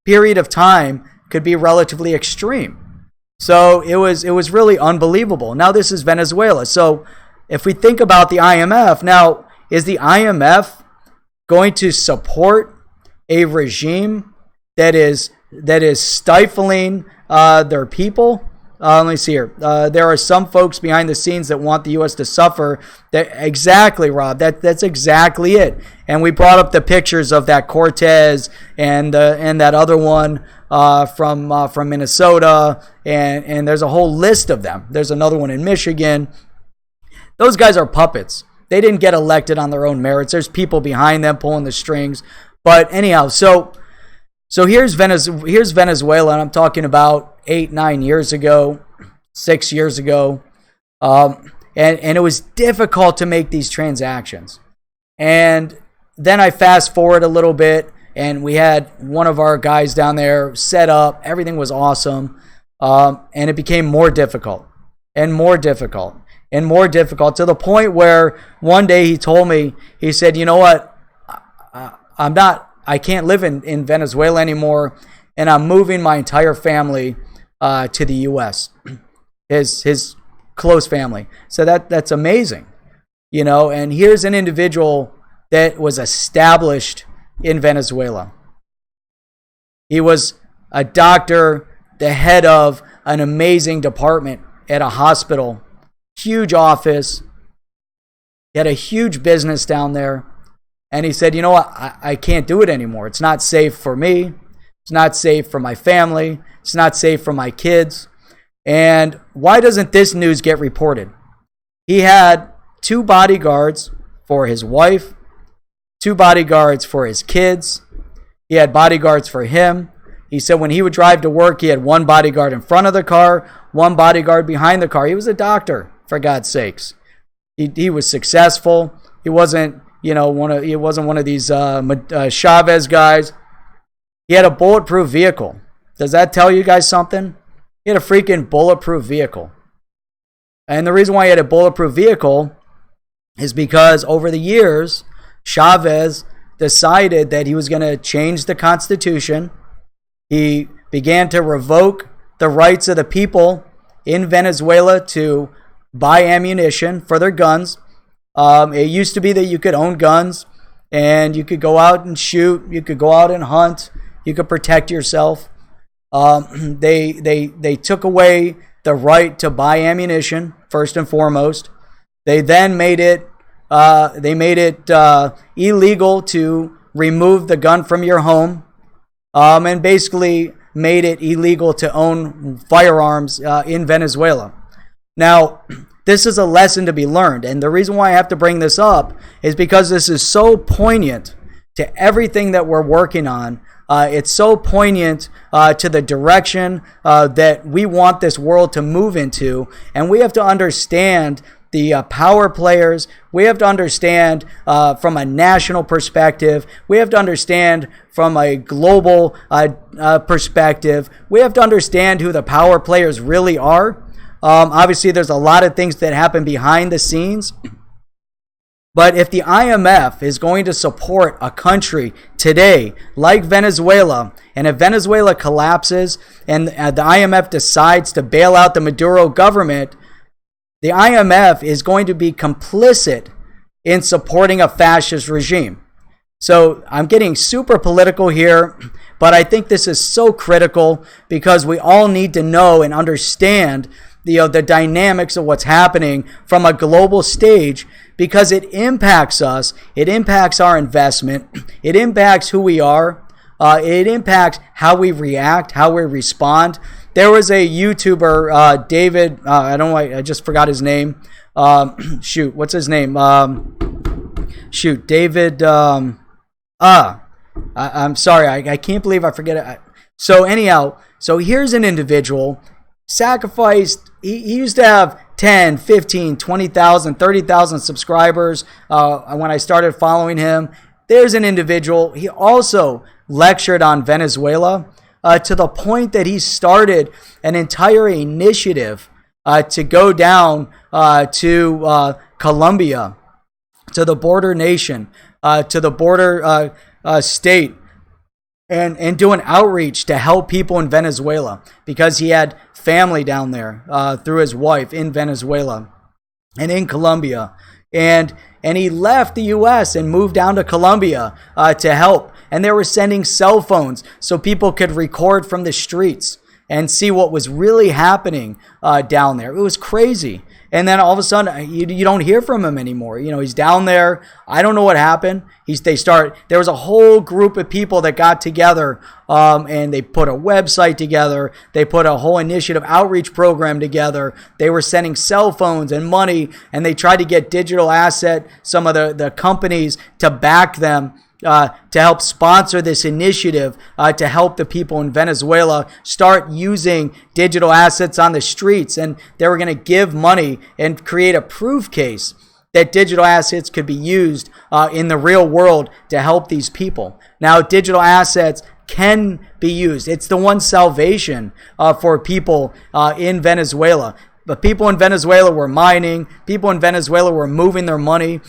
period of time could be relatively extreme. So it was really unbelievable. Now this is Venezuela. So if we think about the IMF, now is the IMF going to support a regime that is stifling their people? Let me see here. There are some folks behind the scenes that want the U.S. to suffer. Exactly, Rob. That's exactly it. And we brought up the pictures of that Cortez and that other one from Minnesota, and there's a whole list of them. There's another one in Michigan. Those guys are puppets. They didn't get elected on their own merits. There's people behind them pulling the strings. But anyhow, so here's Venezuela, and I'm talking about 8-9 years ago, 6 years ago, and it was difficult to make these transactions. And then I fast forward a little bit, and we had one of our guys down there set up. Everything was awesome, and it became more difficult and more difficult and more difficult, to the point where one day he told me, he said, "You know what? I can't live in Venezuela anymore, and I'm moving my entire family to the U.S." His close family. So that's amazing, And here's an individual that was established in Venezuela. He was a doctor the head of an amazing department at a hospital, huge office. He had a huge business down there. And he said, you know what, I can't do it anymore. It's not safe for me. It's not safe for my family. It's not safe for my kids. And why doesn't this news get reported? He had 2 bodyguards for his wife, 2 bodyguards for his kids. He had bodyguards for him. He said when he would drive to work, he had 1 bodyguard in front of the car, 1 bodyguard behind the car. He was a doctor, for God's sakes. He was successful. He wasn't, he wasn't one of these Chavez guys. He had a bulletproof vehicle. Does that tell you guys something? He had a freaking bulletproof vehicle. And the reason why he had a bulletproof vehicle is because over the years, Chavez decided that he was going to change the Constitution. He began to revoke the rights of the people in Venezuela to buy ammunition for their guns. It used to be that you could own guns and you could go out and shoot. You could go out and hunt. You could protect yourself. They took away the right to buy ammunition first and foremost. They then made it illegal to remove the gun from your home, and basically made it illegal to own firearms in Venezuela. Now, this is a lesson to be learned, and the reason why I have to bring this up is because this is so poignant to everything that we're working on. It's so poignant to the direction that we want this world to move into, and we have to understand the power players. We have to understand from a national perspective. We have to understand from a global perspective. We have to understand who the power players really are. Obviously, there's a lot of things that happen behind the scenes. But if the IMF is going to support a country today like Venezuela, and if Venezuela collapses and the IMF decides to bail out the Maduro government, the IMF is going to be complicit in supporting a fascist regime. So I'm getting super political here, but I think this is so critical because we all need to know and understand the dynamics of what's happening from a global stage, because it impacts us, it impacts our investment, it impacts who we are, it impacts how we react, how we respond. There was a YouTuber, David, I just forgot his name. What's his name? David, I'm sorry, I can't believe I forget it. So anyhow, here's an individual sacrificed. He used to have 10, 15, 20,000, 30,000 subscribers when I started following him. There's an individual. He also lectured on Venezuela to the point that he started an entire initiative to go down to Colombia, to the border nation, to the border state, and do an outreach to help people in Venezuela, because he had family down there through his wife in Venezuela and in Colombia. And he left the U.S. and moved down to Colombia to help. And they were sending cell phones so people could record from the streets and see what was really happening down there. It was crazy. And then all of a sudden, you don't hear from him anymore. He's down there. I don't know what happened. There was a whole group of people that got together, and they put a website together. They put a whole initiative outreach program together. They were sending cell phones and money, and they tried to get digital asset, some of the companies, to back them, to help sponsor this initiative, to help the people in Venezuela start using digital assets on the streets. And they were going to give money and create a proof case that digital assets could be used in the real world to help these people. Now, digital assets can be used. It's the one salvation for people in Venezuela. But people in Venezuela were mining. People in Venezuela were moving their money.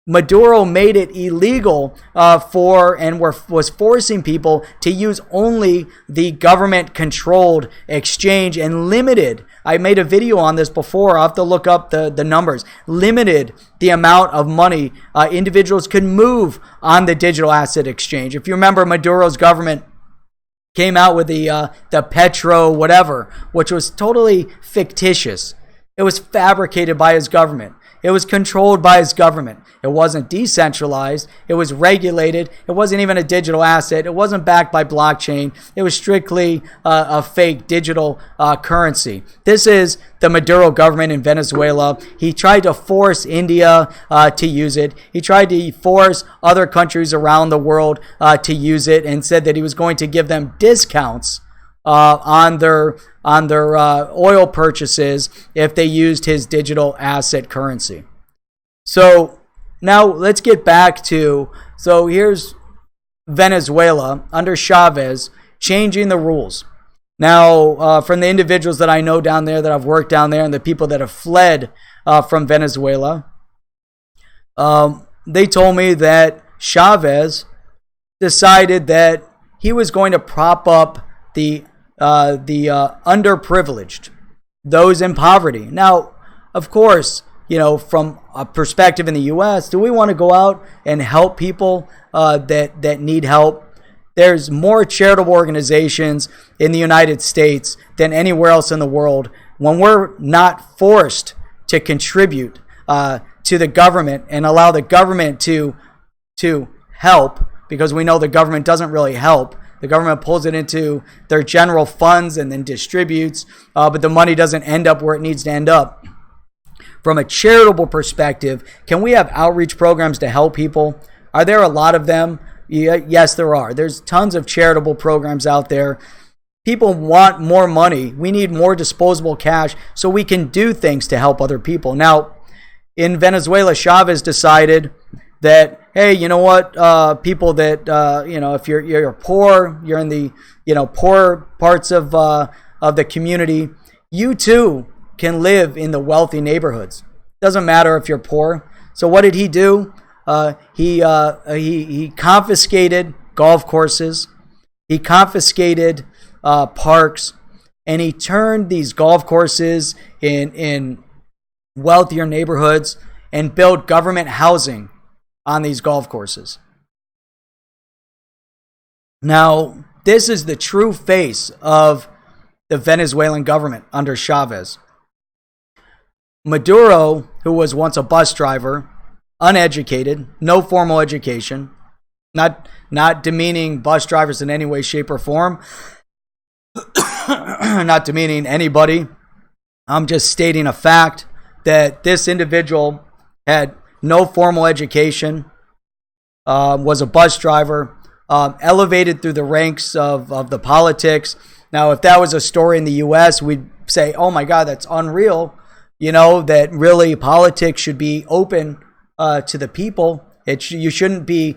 Maduro made it illegal was forcing people to use only the government-controlled exchange, and limited. I made a video on this before. I'll have to look up the numbers. Limited the amount of money individuals could move on the digital asset exchange. If you remember, Maduro's government came out with the Petro whatever, which was totally fictitious. It was fabricated by his government. It was controlled by his government. It wasn't decentralized. It was regulated. It wasn't even a digital asset. It wasn't backed by blockchain. It was strictly a fake digital currency. This is the Maduro government in Venezuela. He tried to force India to use it. He tried to force other countries around the world to use it, and said that he was going to give them discounts on their oil purchases if they used his digital asset currency. So now let's get back to, so here's Venezuela under Chavez changing the rules. Now, from the individuals that I know down there, that I've worked down there, and the people that have fled from Venezuela, they told me that Chavez decided that he was going to prop up the underprivileged, those in poverty. Now, of course, from a perspective in the U.S., do we want to go out and help people that need help? There's more charitable organizations in the United States than anywhere else in the world. When we're not forced to contribute to the government and allow the government to help, because we know the government doesn't really help. The government pulls it into their general funds and then distributes, but the money doesn't end up where it needs to end up. From a charitable perspective, can we have outreach programs to help people? Are there a lot of them? Yes, there are. There's tons of charitable programs out there. People want more money. We need more disposable cash so we can do things to help other people. Now, in Venezuela, Chavez decided that, hey, you know what? People that if you're poor, you're in the poor parts of the community, you too can live in the wealthy neighborhoods. Doesn't matter if you're poor. So what did he do? He confiscated golf courses. He confiscated parks, and he turned these golf courses in wealthier neighborhoods and built government housing on these golf courses. Now, this is the true face of the Venezuelan government under Chavez. Maduro, who was once a bus driver, uneducated, no formal education, not demeaning bus drivers in any way, shape, or form, not demeaning anybody. I'm just stating a fact that this individual had no formal education, was a bus driver, elevated through the ranks of the politics. Now, if that was a story in the U.S., we'd say, oh my God, that's unreal. That really politics should be open to the people. You shouldn't be,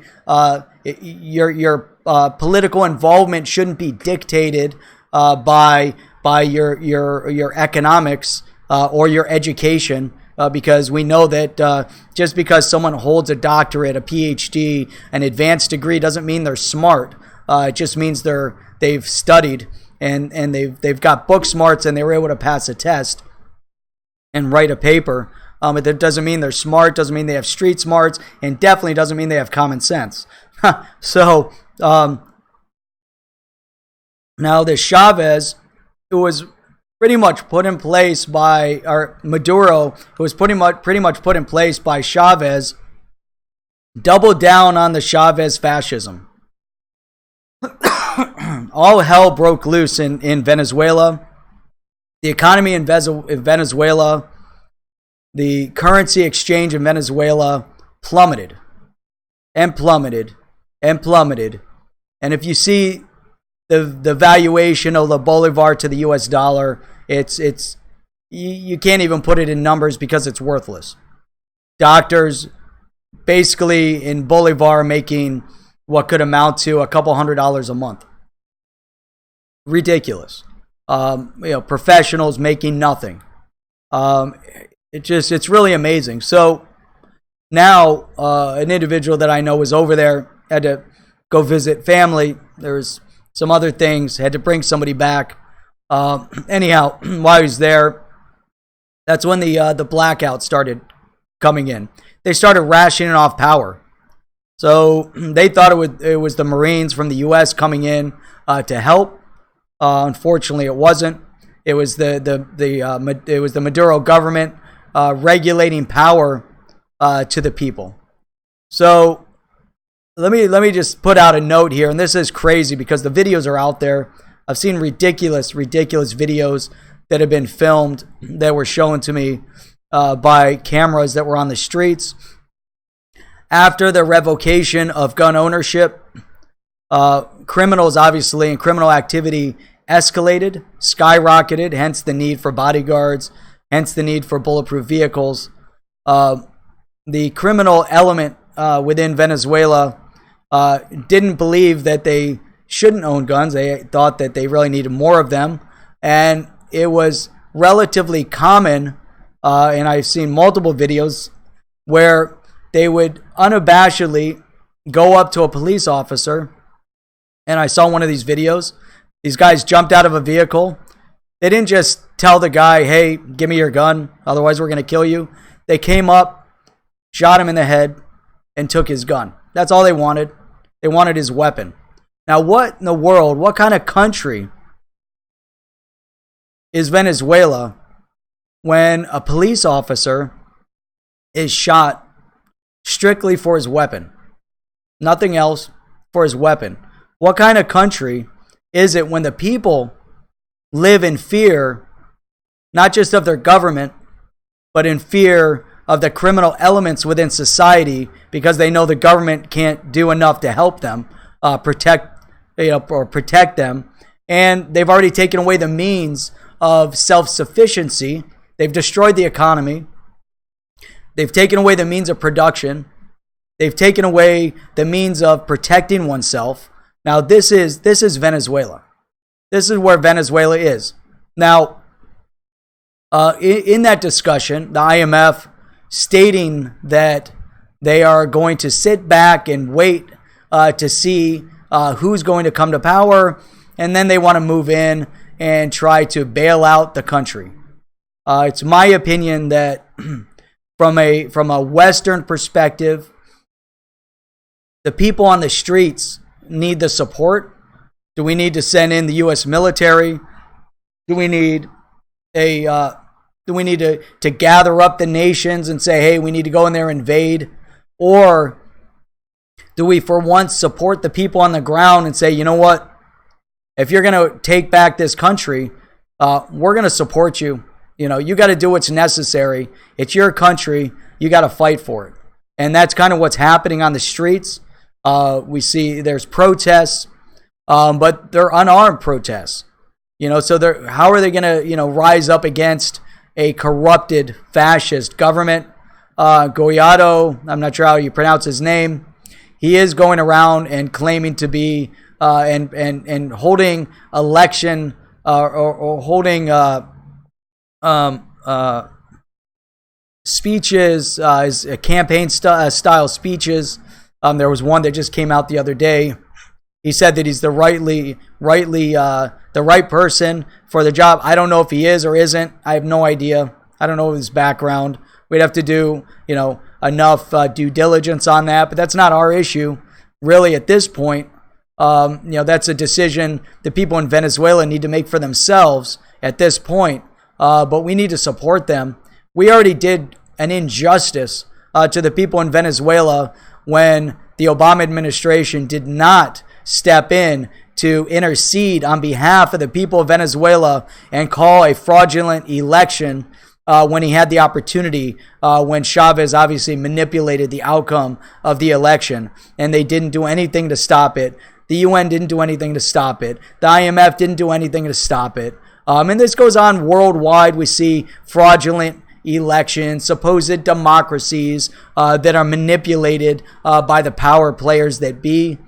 your political involvement shouldn't be dictated by your economics or your education. Because we know that just because someone holds a doctorate, a PhD, an advanced degree doesn't mean they're smart. It just means they've studied and they've got book smarts and they were able to pass a test and write a paper. It doesn't mean they're smart, doesn't mean they have street smarts, and definitely doesn't mean they have common sense. So now this Chavez, who was pretty much put in place by, or Maduro, who was pretty much put in place by Chavez, doubled down on the Chavez fascism. All hell broke loose in Venezuela. The economy in Venezuela, the currency exchange in Venezuela plummeted and plummeted and plummeted. And if you see the valuation of the Bolivar to the US dollar, it's you can't even put it in numbers because it's worthless. Doctors basically in Bolivar making what could amount to a couple $100s a month. Ridiculous. Professionals making nothing. It's really amazing. So now an individual that I know was over there, had to go visit family. There's some other things, had to bring somebody back. Anyhow, while he was there, that's when the blackout started coming in. They started rationing off power. So they thought it was the Marines from the U.S. coming in to help. Unfortunately, it wasn't. It was the Maduro government regulating power to the people. So let me just put out a note here, and this is crazy because the videos are out there. I've seen ridiculous videos that have been filmed that were shown to me by cameras that were on the streets. After the revocation of gun ownership, criminals obviously and criminal activity escalated, skyrocketed, hence the need for bodyguards, hence the need for bulletproof vehicles. The criminal element within Venezuela didn't believe that they shouldn't own guns. They thought that they really needed more of them. And it was relatively common, and I've seen multiple videos where they would unabashedly go up to a police officer. And I saw one of these videos. These guys jumped out of a vehicle. They didn't just tell the guy, hey, give me your gun, otherwise we're going to kill you. They came up, shot him in the head, and took his gun. That's all they wanted. They wanted his weapon. Now, what in the world, what kind of country is Venezuela when a police officer is shot strictly for his weapon? Nothing else, for his weapon. What kind of country is it when the people live in fear, not just of their government, but in fear of the criminal elements within society because they know the government can't do enough to help them protect them, and they've already taken away the means of self-sufficiency. They've destroyed the economy. They've taken away the means of production. They've taken away the means of protecting oneself. Now, this is Venezuela. This is where Venezuela is. Now, in that discussion, the IMF stating that they are going to sit back and wait to see who's going to come to power, and then they want to move in and try to bail out the country. It's my opinion that from a Western perspective, the people on the streets need the support. Do we need to send in the U.S. military? Do we need to gather up the nations and say, hey, we need to go in there and invade? Or do we for once support the people on the ground and say, you know what? If you're going to take back this country, we're going to support you. You know, you got to do what's necessary. It's your country. You got to fight for it. And that's kind of what's happening on the streets. We see there's protests, but they're unarmed protests. You know, so how are they going to, rise up against a corrupted fascist government? Goyado, I'm not sure how you pronounce his name. He is going around and claiming to be and holding election or holding speeches, his campaign style speeches. There was one that just came out the other day. He said that he's the right person for the job. I don't know if he is or isn't. I have no idea. I don't know his background. We'd have to do, enough due diligence on that. But that's not our issue, really, at this point. That's a decision the people in Venezuela need to make for themselves at this point. But we need to support them. We already did an injustice to the people in Venezuela when the Obama administration did not step in to intercede on behalf of the people of Venezuela and call a fraudulent election when he had the opportunity, when Chavez obviously manipulated the outcome of the election, and they didn't do anything to stop it. The UN didn't do anything to stop it. The IMF didn't do anything to stop it. And this goes on worldwide. We see fraudulent elections, supposed democracies that are manipulated by the power players that be.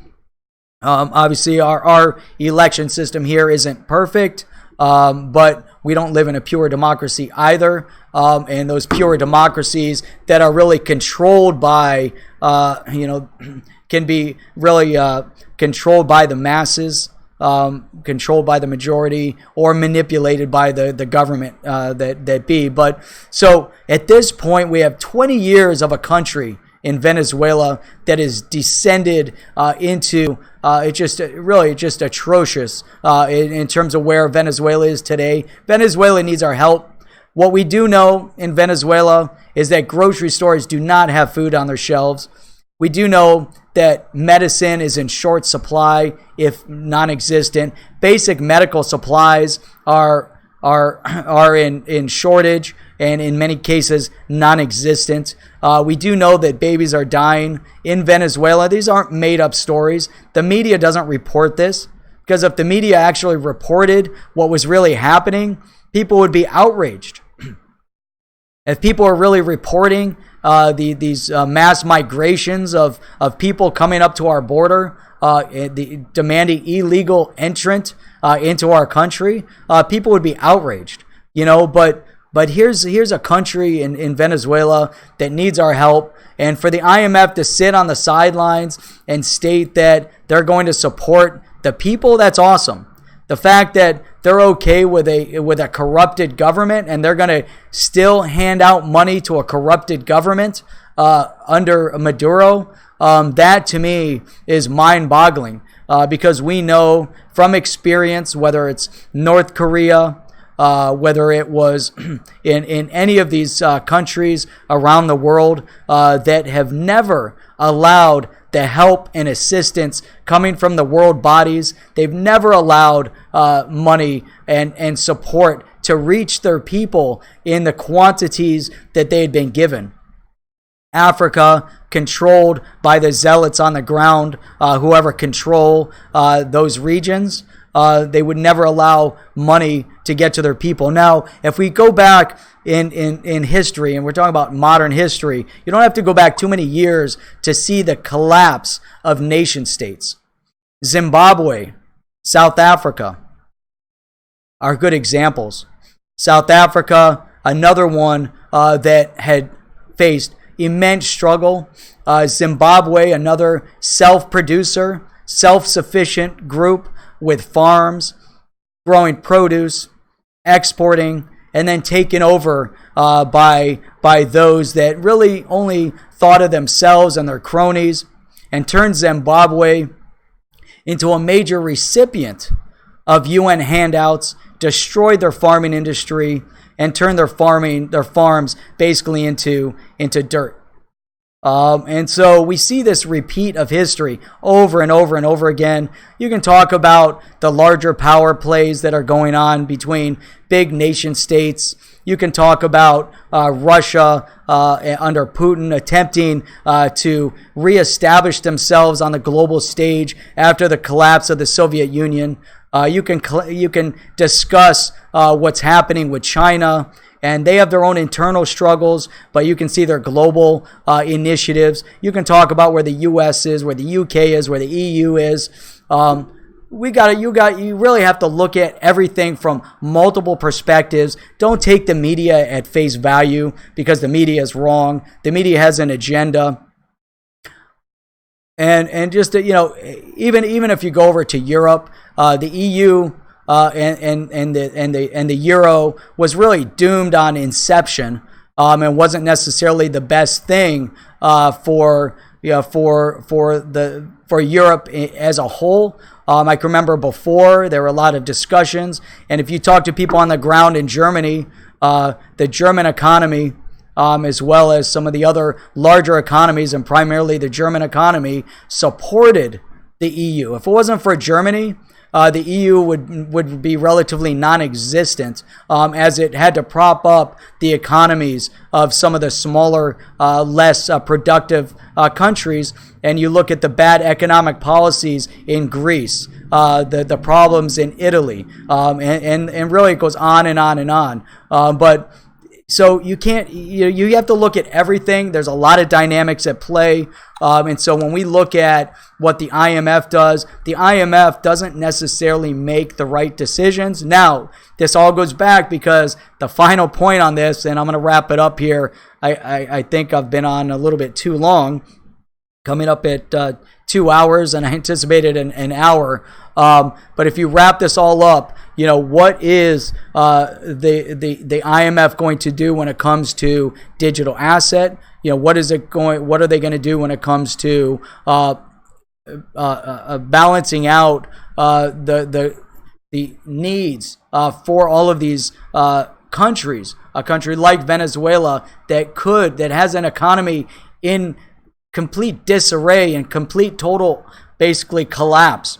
Obviously, our election system here isn't perfect, but we don't live in a pure democracy either. And those pure democracies that are really controlled by, can be really controlled by the masses, controlled by the majority, or manipulated by the government that be. But so at this point, we have 20 years of a country in Venezuela that is descended into it's just really just atrocious in terms of where Venezuela is today. Venezuela needs our help. What we do know in Venezuela is that grocery stores do not have food on their shelves. We do know that medicine is in short supply, if non-existent. Basic medical supplies are in shortage, and in many cases non-existent. We do know that babies are dying in Venezuela. These aren't made-up stories. The media doesn't report this, because if the media actually reported what was really happening, people would be outraged. If people are really reporting these mass migrations of people coming up to our border, demanding illegal entrant into our country, people would be outraged. But here's a country in Venezuela that needs our help, and for the IMF to sit on the sidelines and state that they're going to support the people, that's awesome. The fact that they're okay with a corrupted government and they're going to still hand out money to a corrupted government under Maduro, that to me is mind-boggling, because we know from experience, whether it's North Korea, whether it was in any of these countries around the world that have never allowed the help and assistance coming from the world bodies. They've never allowed money and support to reach their people in the quantities that they had been given. Africa, controlled by the zealots on the ground, whoever control those regions, they would never allow money to get to their people. Now, if we go back in history, and we're talking about modern history, you don't have to go back too many years to see the collapse of nation states. Zimbabwe, South Africa are good examples. South Africa, another one that had faced immense struggle. Zimbabwe, another self-producer, self-sufficient group with farms, growing produce, exporting, and then taken over by those that really only thought of themselves and their cronies, and turned Zimbabwe into a major recipient of UN handouts, destroyed their farming industry, and turned their farms basically into dirt. And so we see this repeat of history over and over and over again. You can talk about the larger power plays that are going on between big nation states. You can talk about Russia under Putin attempting to reestablish themselves on the global stage after the collapse of the Soviet Union. You can discuss what's happening with China, and they have their own internal struggles, but you can see their global initiatives. You can talk about where the U.S. is, where the U.K. is, where the EU is. You really have to look at everything from multiple perspectives. Don't take the media at face value, because the media is wrong. The media has an agenda. And just even if you go over to Europe, the EU and the euro was really doomed on inception, and wasn't necessarily the best thing for Europe as a whole. I can remember before there were a lot of discussions, and if you talk to people on the ground in Germany, the German economy, as well as some of the other larger economies, and primarily the German economy, supported the EU. If it wasn't for Germany, the EU would be relatively non-existent, as it had to prop up the economies of some of the smaller, less productive countries. And you look at the bad economic policies in Greece, the problems in Italy, and really it goes on and on and on. But so you can't, you have to look at everything. There's a lot of dynamics at play. And so when we look at what the IMF doesn't necessarily make the right decisions. Now, this all goes back, because the final point on this, and I'm going to wrap it up here. I think I've been on a little bit too long, coming up at 2 hours, and I anticipated an hour. But if you wrap this all up, what is the IMF going to do when it comes to digital asset? what are they going to do when it comes to balancing out the needs for all of these countries. A country like Venezuela that has an economy in complete disarray and complete total basically collapse.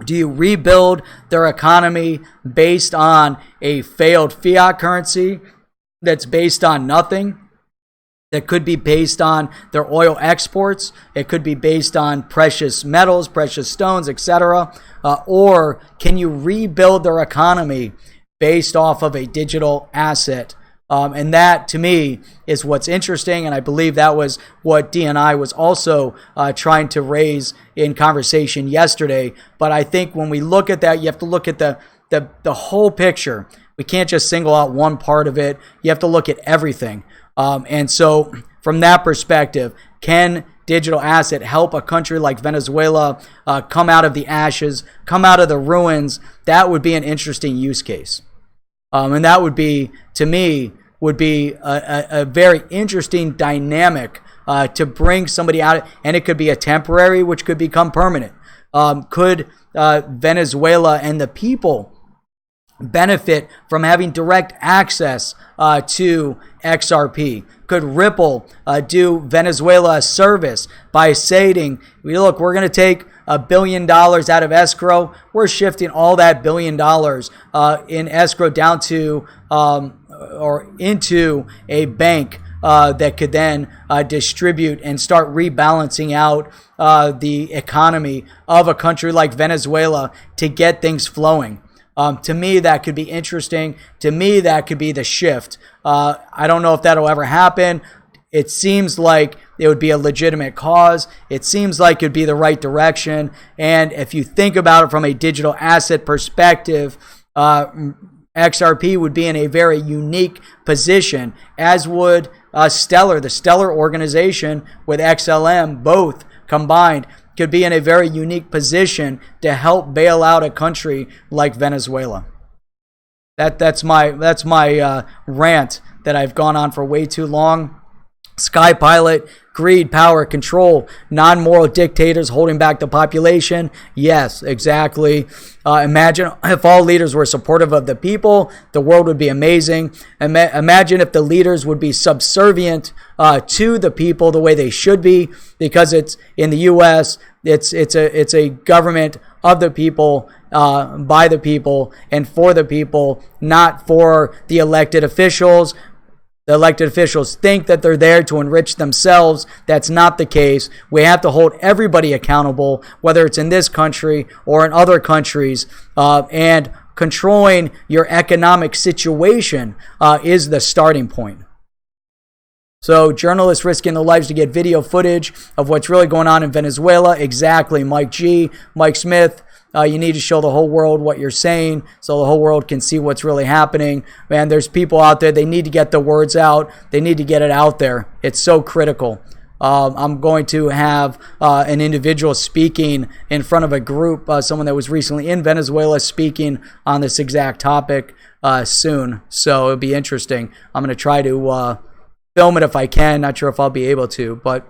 Do you rebuild their economy based on a failed fiat currency that's based on nothing? That could be based on their oil exports. It could be based on precious metals, precious stones, etc. Or can you rebuild their economy based off of a digital asset? And that, to me, is what's interesting, and I believe that was what DNI was also trying to raise in conversation yesterday. But I think when we look at that, you have to look at the whole picture. We can't just single out one part of it. You have to look at everything. And so from that perspective, can digital asset help a country like Venezuela come out of the ashes, come out of the ruins? That would be an interesting use case. And that would be, to me, would be a very interesting dynamic to bring somebody out. And it could be a temporary, which could become permanent. Could Venezuela and the people benefit from having direct access to XRP? Could Ripple do Venezuela a service by saying, look, we're going to take $1 billion out of escrow. We're shifting all that $1 billion in escrow down to or into a bank that could then distribute and start rebalancing out the economy of a country like Venezuela to get things flowing. To me, that could be interesting. To me, that could be the shift. I don't know if that'll ever happen. It seems like it would be a legitimate cause. It seems like it would be the right direction. And if you think about it from a digital asset perspective, XRP would be in a very unique position, as would Stellar. The Stellar organization with XLM, both combined, could be in a very unique position to help bail out a country like Venezuela. That's my rant that I've gone on for way too long. Sky Pilot, greed, power, control, non-moral dictators holding back the population. Yes, exactly. Imagine if all leaders were supportive of the people, the world would be amazing. Imagine if the leaders would be subservient to the people the way they should be, because it's in the U.S., it's a government of the people, by the people, and for the people, not for the elected officials. The elected officials think that they're there to enrich themselves. That's not the case. We have to hold everybody accountable, whether it's in this country or in other countries. And controlling your economic situation is the starting point. So journalists risking their lives to get video footage of what's really going on in Venezuela. Exactly, Mike G, Mike Smith. You need to show the whole world what you're saying so the whole world can see what's really happening. Man, there's people out there. They need to get the words out. They need to get it out there. It's so critical. I'm going to have an individual speaking in front of a group, someone that was recently in Venezuela, speaking on this exact topic soon. So it'll be interesting. I'm going to try to film it if I can. Not sure if I'll be able to, but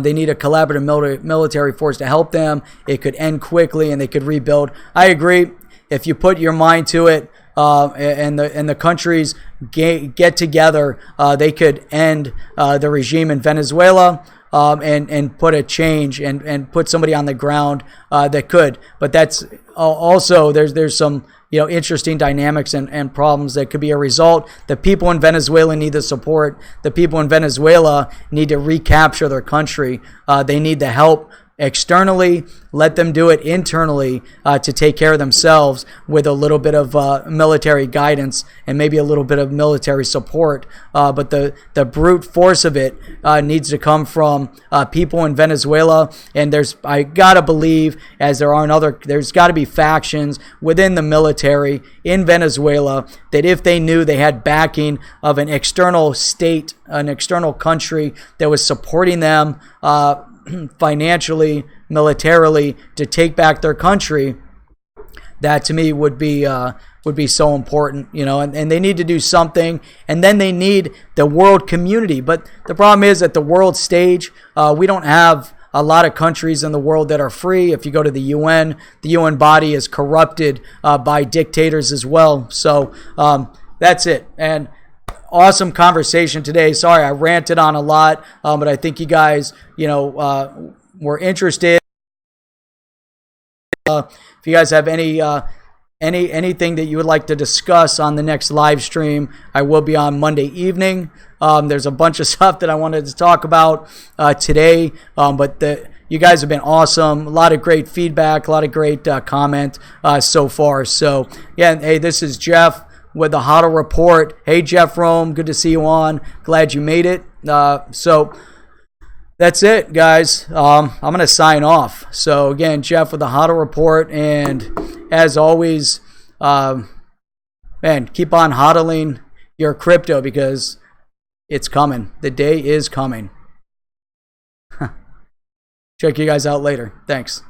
they need a collaborative military force to help them. It could end quickly and they could rebuild. I agree. If you put your mind to it, and the countries get together, they could end the regime in Venezuela, and put a change and put somebody on the ground that could. But that's also there's some interesting dynamics and problems that could be a result. The people in Venezuela need the support. The people in Venezuela need to recapture their country. They need the help externally. Let them do it internally to take care of themselves with a little bit of military guidance and maybe a little bit of military support. But the brute force of it needs to come from people in Venezuela. And I gotta believe, as there's gotta be factions within the military in Venezuela that if they knew they had backing of an external state, an external country that was supporting them financially, militarily, to take back their country, That to me would be so important, you know, and they need to do something, and then they need the world community. But the problem is at the world stage, we don't have a lot of countries in the world that are free. If you go to the UN body is corrupted by dictators as well. So that's it. And awesome conversation today. Sorry, I ranted on a lot, but I think you guys, you know, were interested. If you guys have anything that you would like to discuss on the next live stream, I will be on Monday evening. There's a bunch of stuff that I wanted to talk about today, but you guys have been awesome. A lot of great feedback, a lot of great comment so far. So, yeah, hey, this is Jeff with the HODL Report. Hey, Jeff Rome, good to see you on. Glad you made it. So that's it, guys. I'm going to sign off. So, again, Jeff with the HODL Report. And as always, man, keep on hodling your crypto because it's coming. The day is coming. Check you guys out later. Thanks.